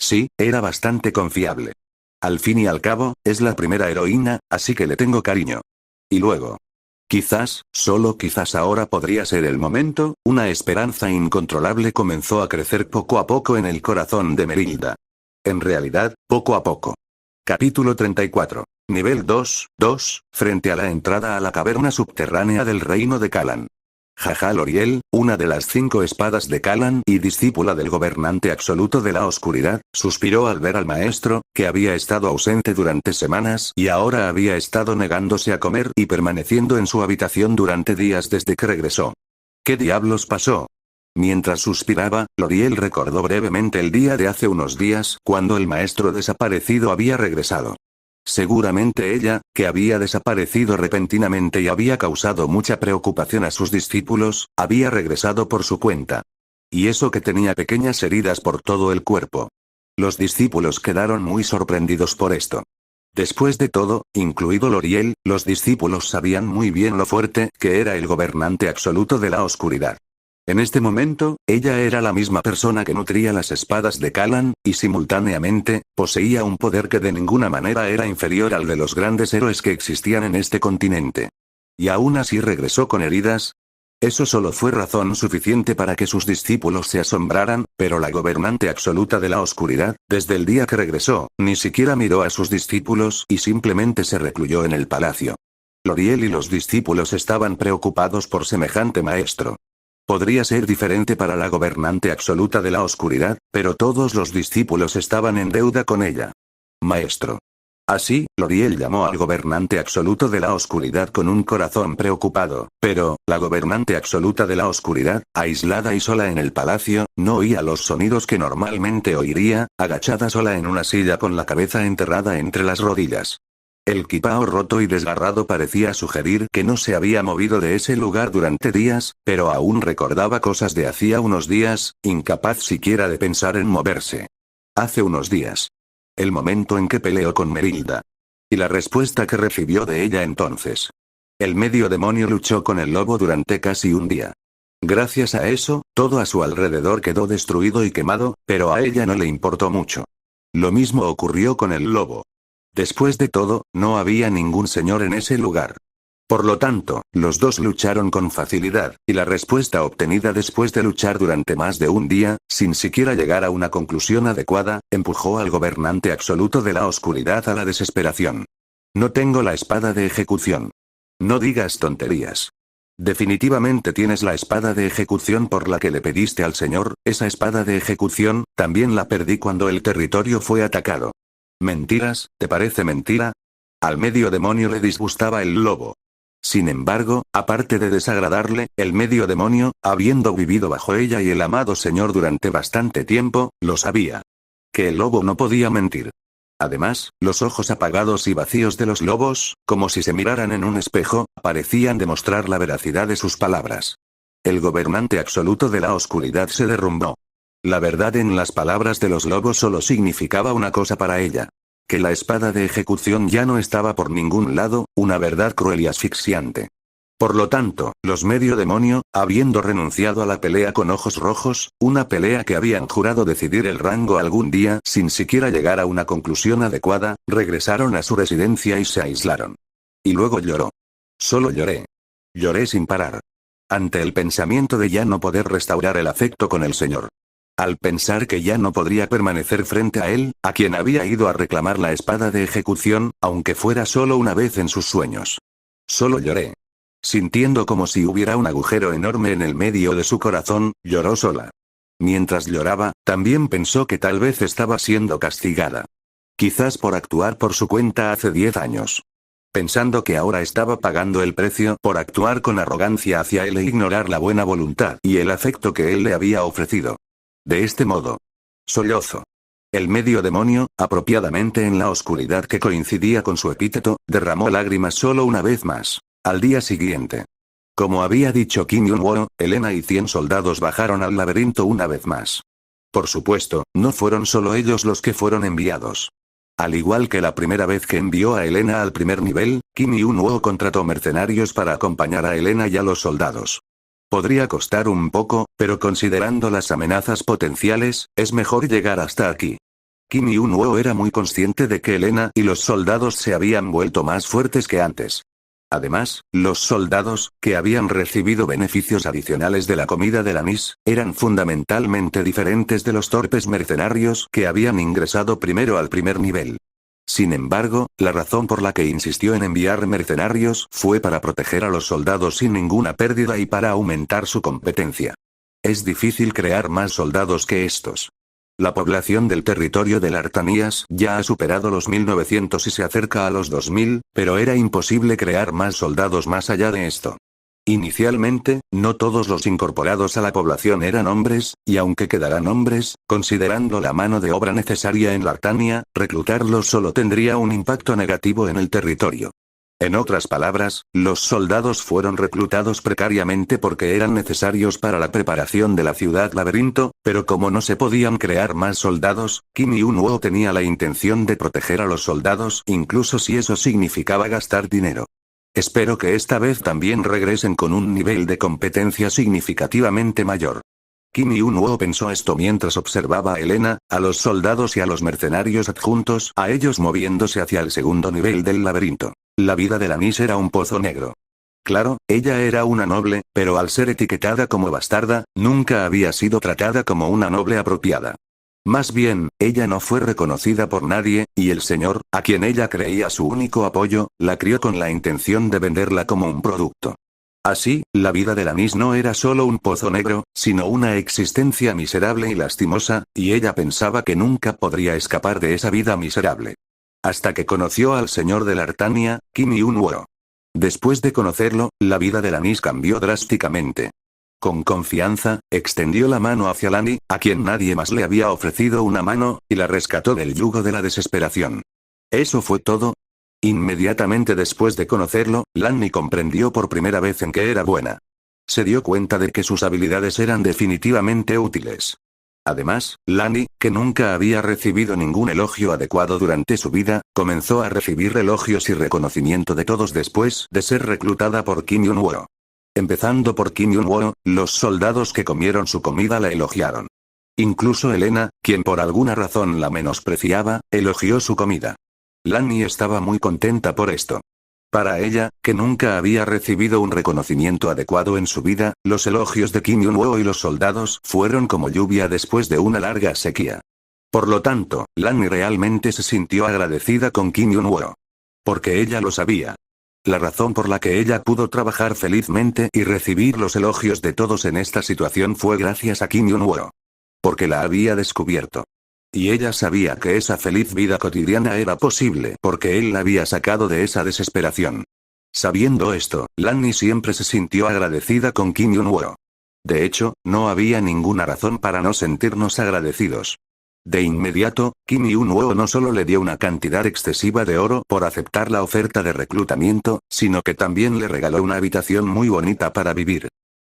Sí, era bastante confiable. Al fin y al cabo, es la primera heroína, así que le tengo cariño. Y luego. Quizás, solo quizás ahora podría ser el momento, una esperanza incontrolable comenzó a crecer poco a poco en el corazón de Merilda. En realidad, poco a poco. Capítulo 34. Nivel 2, frente a la entrada a la caverna subterránea del reino de Kalan. Jaja Loriel, una de las 5 espadas de Kalan y discípula del gobernante absoluto de la oscuridad, suspiró al ver al maestro, que había estado ausente durante semanas y ahora había estado negándose a comer y permaneciendo en su habitación durante días desde que regresó. ¿Qué diablos pasó? Mientras suspiraba, Loriel recordó brevemente el día de hace unos días, cuando el maestro desaparecido había regresado. Seguramente ella, que había desaparecido repentinamente y había causado mucha preocupación a sus discípulos, había regresado por su cuenta. Y eso que tenía pequeñas heridas por todo el cuerpo. Los discípulos quedaron muy sorprendidos por esto. Después de todo, incluido Loriel, los discípulos sabían muy bien lo fuerte que era el gobernante absoluto de la oscuridad. En este momento, ella era la misma persona que nutría las espadas de Kalan, y simultáneamente, poseía un poder que de ninguna manera era inferior al de los grandes héroes que existían en este continente. ¿Y aún así regresó con heridas? Eso solo fue razón suficiente para que sus discípulos se asombraran, pero la gobernante absoluta de la oscuridad, desde el día que regresó, ni siquiera miró a sus discípulos y simplemente se recluyó en el palacio. L'Oreal y los discípulos estaban preocupados por semejante maestro. Podría ser diferente para la gobernante absoluta de la oscuridad, pero todos los discípulos estaban en deuda con ella. Maestro. Así, L'Oreal llamó al gobernante absoluto de la oscuridad con un corazón preocupado, pero, la gobernante absoluta de la oscuridad, aislada y sola en el palacio, no oía los sonidos que normalmente oiría, agachada sola en una silla con la cabeza enterrada entre las rodillas. El kipao roto y desgarrado parecía sugerir que no se había movido de ese lugar durante días, pero aún recordaba cosas de hacía unos días, incapaz siquiera de pensar en moverse. Hace unos días. El momento en que peleó con Merilda. Y la respuesta que recibió de ella entonces. El medio demonio luchó con el lobo durante casi un día. Gracias a eso, todo a su alrededor quedó destruido y quemado, pero a ella no le importó mucho. Lo mismo ocurrió con el lobo. Después de todo, no había ningún señor en ese lugar. Por lo tanto, los dos lucharon con facilidad, y la respuesta obtenida después de luchar durante más de un día, sin siquiera llegar a una conclusión adecuada, empujó al gobernante absoluto de la oscuridad a la desesperación. No tengo la espada de ejecución. No digas tonterías. Definitivamente tienes la espada de ejecución por la que le pediste al señor, esa espada de ejecución, también la perdí cuando el territorio fue atacado. ¿Mentiras? ¿Te parece mentira? Al medio demonio le disgustaba el lobo. Sin embargo, aparte de desagradarle, el medio demonio, habiendo vivido bajo ella y el amado señor durante bastante tiempo, lo sabía. Que el lobo no podía mentir. Además, los ojos apagados y vacíos de los lobos, como si se miraran en un espejo, parecían demostrar la veracidad de sus palabras. El gobernante absoluto de la oscuridad se derrumbó. La verdad en las palabras de los lobos solo significaba una cosa para ella. Que la espada de ejecución ya no estaba por ningún lado, una verdad cruel y asfixiante. Por lo tanto, los medio demonio, habiendo renunciado a la pelea con ojos rojos, una pelea que habían jurado decidir el rango algún día sin siquiera llegar a una conclusión adecuada, regresaron a su residencia y se aislaron. Y luego lloró. Solo lloré. Lloré sin parar. Ante el pensamiento de ya no poder restaurar el afecto con el señor. Al pensar que ya no podría permanecer frente a él, a quien había ido a reclamar la espada de ejecución, aunque fuera solo una vez en sus sueños. Solo lloré. Sintiendo como si hubiera un agujero enorme en el medio de su corazón, lloró sola. Mientras lloraba, también pensó que tal vez estaba siendo castigada. Quizás por actuar por su cuenta hace 10 años. Pensando que ahora estaba pagando el precio por actuar con arrogancia hacia él e ignorar la buena voluntad y el afecto que él le había ofrecido. De este modo. Sollozo. El medio demonio, apropiadamente en la oscuridad que coincidía con su epíteto, derramó lágrimas solo una vez más. Al día siguiente. Como había dicho Kim Yun-woo, Elena y 100 soldados bajaron al laberinto una vez más. Por supuesto, no fueron solo ellos los que fueron enviados. Al igual que la primera vez que envió a Elena al primer nivel, Kim Yun-woo contrató mercenarios para acompañar a Elena y a los soldados. Podría costar un poco, pero considerando las amenazas potenciales, es mejor llegar hasta aquí. Kim Yun-woo era muy consciente de que Elena y los soldados se habían vuelto más fuertes que antes. Además, los soldados, que habían recibido beneficios adicionales de la comida del anís, eran fundamentalmente diferentes de los torpes mercenarios que habían ingresado primero al primer nivel. Sin embargo, la razón por la que insistió en enviar mercenarios fue para proteger a los soldados sin ninguna pérdida y para aumentar su competencia. Es difícil crear más soldados que estos. La población del territorio de Lartanías ya ha superado los 1900 y se acerca a los 2000, pero era imposible crear más soldados más allá de esto. Inicialmente, no todos los incorporados a la población eran hombres, y aunque quedaran hombres, considerando la mano de obra necesaria en Lartania, reclutarlos solo tendría un impacto negativo en el territorio. En otras palabras, los soldados fueron reclutados precariamente porque eran necesarios para la preparación de la ciudad laberinto, pero como no se podían crear más soldados, Kim Yun-woo tenía la intención de proteger a los soldados incluso si eso significaba gastar dinero. Espero que esta vez también regresen con un nivel de competencia significativamente mayor. Kim Yun-woo pensó esto mientras observaba a Elena, a los soldados y a los mercenarios adjuntos a ellos moviéndose hacia el segundo nivel del laberinto. La vida de Lanis era un pozo negro. Claro, ella era una noble, pero al ser etiquetada como bastarda, nunca había sido tratada como una noble apropiada. Más bien, ella no fue reconocida por nadie, y el señor, a quien ella creía su único apoyo, la crió con la intención de venderla como un producto. Así, la vida de Lanis no era solo un pozo negro, sino una existencia miserable y lastimosa, y ella pensaba que nunca podría escapar de esa vida miserable. Hasta que conoció al señor de Lartania, Kim Yun-woo. Después de conocerlo, la vida de Lanis cambió drásticamente. Con confianza, extendió la mano hacia Lani, a quien nadie más le había ofrecido una mano, y la rescató del yugo de la desesperación. ¿Eso fue todo? Inmediatamente después de conocerlo, Lani comprendió por primera vez en qué era buena. Se dio cuenta de que sus habilidades eran definitivamente útiles. Además, Lani, que nunca había recibido ningún elogio adecuado durante su vida, comenzó a recibir elogios y reconocimiento de todos después de ser reclutada por Kim Yun-woo. Empezando por Kim Yun-woo, los soldados que comieron su comida la elogiaron. Incluso Elena, quien por alguna razón la menospreciaba, elogió su comida. Lani estaba muy contenta por esto. Para ella, que nunca había recibido un reconocimiento adecuado en su vida, los elogios de Kim Yun-woo y los soldados fueron como lluvia después de una larga sequía. Por lo tanto, Lani realmente se sintió agradecida con Kim Yun-woo. Porque ella lo sabía. La razón por la que ella pudo trabajar felizmente y recibir los elogios de todos en esta situación fue gracias a Kim Yun-woo. Porque la había descubierto. Y ella sabía que esa feliz vida cotidiana era posible porque él la había sacado de esa desesperación. Sabiendo esto, Lani siempre se sintió agradecida con Kim Yun-woo. De hecho, no había ninguna razón para no sentirnos agradecidos. De inmediato, Kim Yun-woo no solo le dio una cantidad excesiva de oro por aceptar la oferta de reclutamiento, sino que también le regaló una habitación muy bonita para vivir.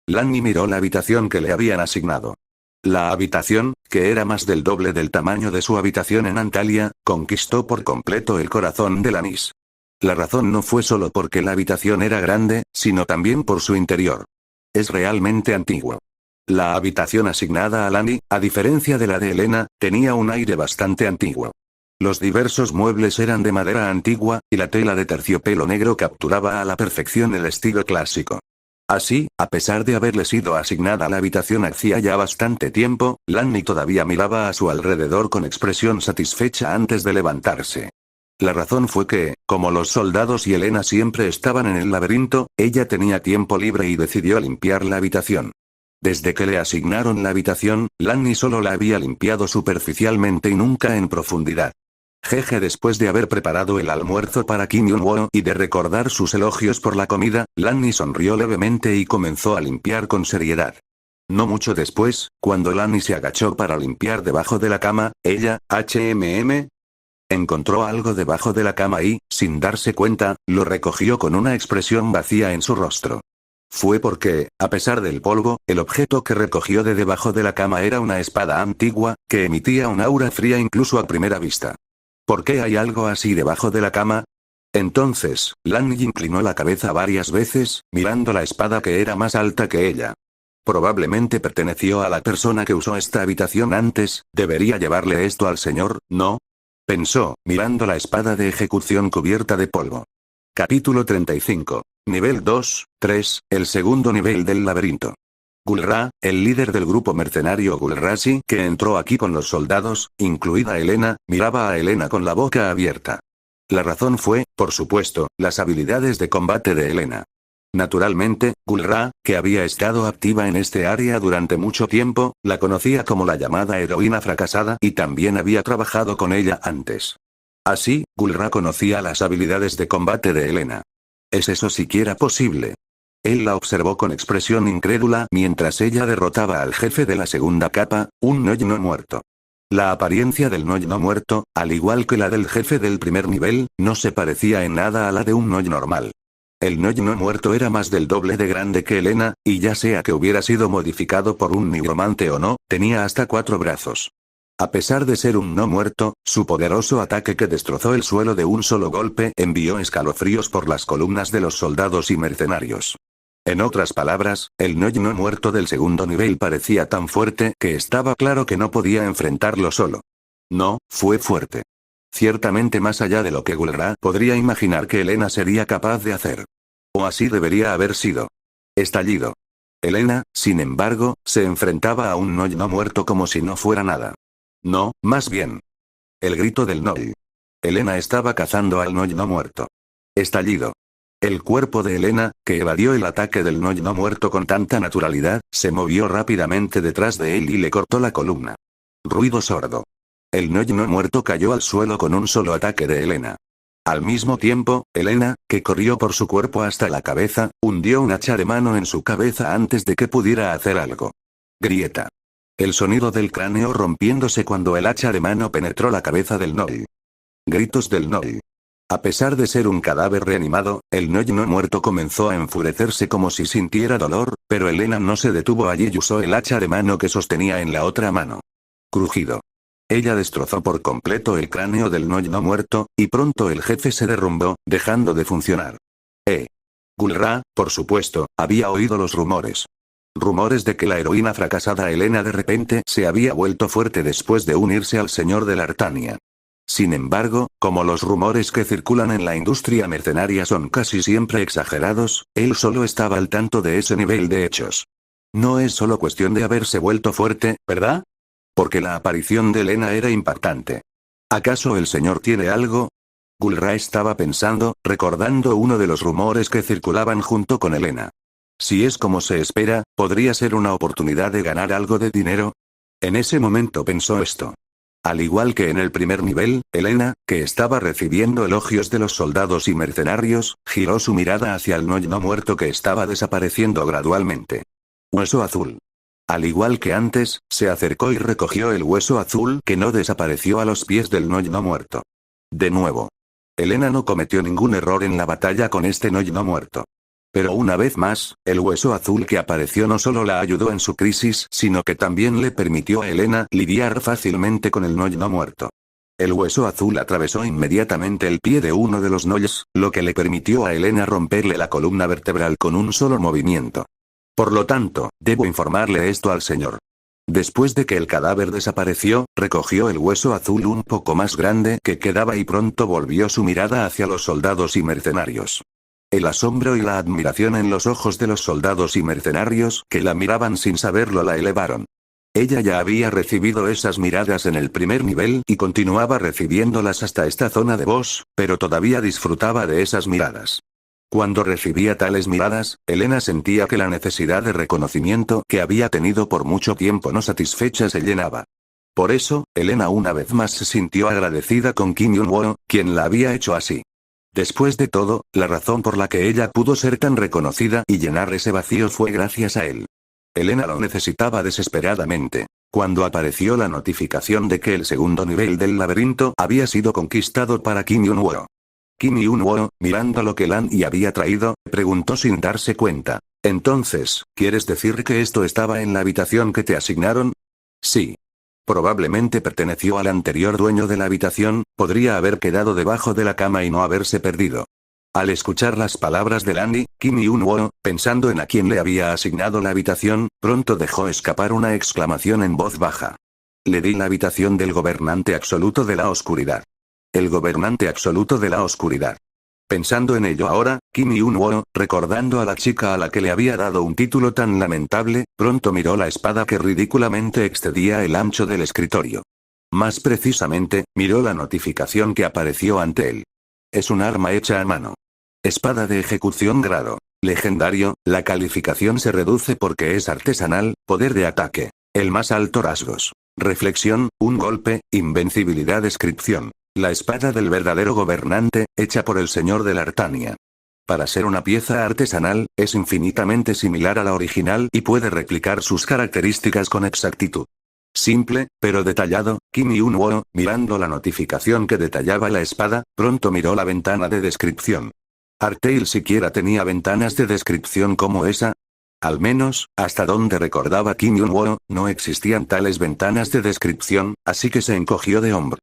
Lani miró la habitación que le habían asignado. La habitación, que era más del doble del tamaño de su habitación en Antalya, conquistó por completo el corazón de Lanis. La razón no fue solo porque la habitación era grande, sino también por su interior. Es realmente antiguo. La habitación asignada a Lani, a diferencia de la de Elena, tenía un aire bastante antiguo. Los diversos muebles eran de madera antigua, y la tela de terciopelo negro capturaba a la perfección el estilo clásico. Así, a pesar de haberle sido asignada la habitación hacía ya bastante tiempo, Lani todavía miraba a su alrededor con expresión satisfecha antes de levantarse. La razón fue que, como los soldados y Elena siempre estaban en el laberinto, ella tenía tiempo libre y decidió limpiar la habitación. Desde que le asignaron la habitación, Lani solo la había limpiado superficialmente y nunca en profundidad. Jeje, después de haber preparado el almuerzo para Kim Yun-woo y de recordar sus elogios por la comida, Lani sonrió levemente y comenzó a limpiar con seriedad. No mucho después, cuando Lani se agachó para limpiar debajo de la cama, ella, encontró algo debajo de la cama y, sin darse cuenta, lo recogió con una expresión vacía en su rostro. Fue porque, a pesar del polvo, el objeto que recogió de debajo de la cama era una espada antigua, que emitía un aura fría incluso a primera vista. ¿Por qué hay algo así debajo de la cama? Entonces, Lani inclinó la cabeza varias veces, mirando la espada que era más alta que ella. Probablemente perteneció a la persona que usó esta habitación antes, debería llevarle esto al señor, ¿no? Pensó, mirando la espada de ejecución cubierta de polvo. Capítulo 35. Nivel 2, 3, el segundo nivel del laberinto. Gulra, el líder del grupo mercenario Gulrasi que entró aquí con los soldados, incluida Elena, miraba a Elena con la boca abierta. La razón fue, por supuesto, las habilidades de combate de Elena. Naturalmente, Gulra, que había estado activa en este área durante mucho tiempo, la conocía como la llamada heroína fracasada y también había trabajado con ella antes. Así, Gulra conocía las habilidades de combate de Elena. ¿Es eso siquiera posible? Él la observó con expresión incrédula mientras ella derrotaba al jefe de la segunda capa, un Noy-no muerto. La apariencia del Noy-no muerto, al igual que la del jefe del primer nivel, no se parecía en nada a la de un Noy normal. El Noy-no muerto era más del doble de grande que Elena, y ya sea que hubiera sido modificado por un nigromante o no, tenía hasta 4 brazos. A pesar de ser un no muerto, su poderoso ataque que destrozó el suelo de un solo golpe envió escalofríos por las columnas de los soldados y mercenarios. En otras palabras, el no muerto del segundo nivel parecía tan fuerte que estaba claro que no podía enfrentarlo solo. No, fue fuerte. Ciertamente más allá de lo que Gulra podría imaginar que Elena sería capaz de hacer. O así debería haber sido. Estallido. Elena, sin embargo, se enfrentaba a un no muerto como si no fuera nada. No, más bien. El grito del Noll. Elena estaba cazando al no muerto. Estallido. El cuerpo de Elena, que evadió el ataque del no muerto con tanta naturalidad, se movió rápidamente detrás de él y le cortó la columna. Ruido sordo. El no muerto cayó al suelo con un solo ataque de Elena. Al mismo tiempo, Elena, que corrió por su cuerpo hasta la cabeza, hundió un hacha de mano en su cabeza antes de que pudiera hacer algo. Grieta. El sonido del cráneo rompiéndose cuando el hacha de mano penetró la cabeza del Noll. Gritos del Noll. A pesar de ser un cadáver reanimado, el no muerto comenzó a enfurecerse como si sintiera dolor, pero Elena no se detuvo allí y usó el hacha de mano que sostenía en la otra mano. Crujido. Ella destrozó por completo el cráneo del no muerto, y pronto el jefe se derrumbó, dejando de funcionar. Gulra, por supuesto, había oído los rumores. Rumores de que la heroína fracasada Elena de repente se había vuelto fuerte después de unirse al señor de Lartania. Sin embargo, como los rumores que circulan en la industria mercenaria son casi siempre exagerados, él solo estaba al tanto de ese nivel de hechos. No es solo cuestión de haberse vuelto fuerte, ¿verdad? Porque la aparición de Elena era impactante. ¿Acaso el señor tiene algo? Gulra estaba pensando, recordando uno de los rumores que circulaban junto con Elena. Si es como se espera, podría ser una oportunidad de ganar algo de dinero. En ese momento pensó esto. Al igual que en el primer nivel, Elena, que estaba recibiendo elogios de los soldados y mercenarios, giró su mirada hacia el no muerto que estaba desapareciendo gradualmente. Hueso azul. Al igual que antes, se acercó y recogió el hueso azul que no desapareció a los pies del no muerto. De nuevo. Elena no cometió ningún error en la batalla con este no muerto. Pero una vez más, el hueso azul que apareció no solo la ayudó en su crisis, sino que también le permitió a Elena lidiar fácilmente con el no muerto. El hueso azul atravesó inmediatamente el pie de uno de los Nolls, lo que le permitió a Elena romperle la columna vertebral con un solo movimiento. Por lo tanto, debo informarle esto al señor. Después de que el cadáver desapareció, recogió el hueso azul un poco más grande que quedaba y pronto volvió su mirada hacia los soldados y mercenarios. El asombro y la admiración en los ojos de los soldados y mercenarios que la miraban sin saberlo la elevaron. Ella ya había recibido esas miradas en el primer nivel y continuaba recibiéndolas hasta esta zona de boss, pero todavía disfrutaba de esas miradas. Cuando recibía tales miradas, Elena sentía que la necesidad de reconocimiento que había tenido por mucho tiempo no satisfecha se llenaba. Por eso, Elena una vez más se sintió agradecida con Kim Yun-woo, quien la había hecho así. Después de todo, la razón por la que ella pudo ser tan reconocida y llenar ese vacío fue gracias a él. Elena lo necesitaba desesperadamente. Cuando apareció la notificación de que el segundo nivel del laberinto había sido conquistado para Kim Yun-woo. Kim Yun-woo, mirando lo que Lan Yi había traído, preguntó sin darse cuenta. Entonces, ¿quieres decir que esto estaba en la habitación que te asignaron? Sí. Probablemente perteneció al anterior dueño de la habitación, podría haber quedado debajo de la cama y no haberse perdido. Al escuchar las palabras de Lan Yi, Kim Yun-woo, pensando en a quién le había asignado la habitación, pronto dejó escapar una exclamación en voz baja. Le di la habitación del gobernante absoluto de la oscuridad. El gobernante absoluto de la oscuridad. Pensando en ello ahora, Kim Yun-woo, recordando a la chica a la que le había dado un título tan lamentable, pronto miró la espada que ridículamente excedía el ancho del escritorio. Más precisamente, miró la notificación que apareció ante él. Es un arma hecha a mano. Espada de ejecución grado legendario, la calificación se reduce porque es artesanal, poder de ataque. El más alto rasgos. Reflexión, un golpe, invencibilidad descripción. La espada del verdadero gobernante, hecha por el señor de Lartania. Para ser una pieza artesanal, es infinitamente similar a la original y puede replicar sus características con exactitud. Simple, pero detallado, Kim Yun-woo, mirando la notificación que detallaba la espada, pronto miró la ventana de descripción. ¿Artail siquiera tenía ventanas de descripción como esa? Al menos, hasta donde recordaba Kim Yun-woo, no existían tales ventanas de descripción, así que se encogió de hombros.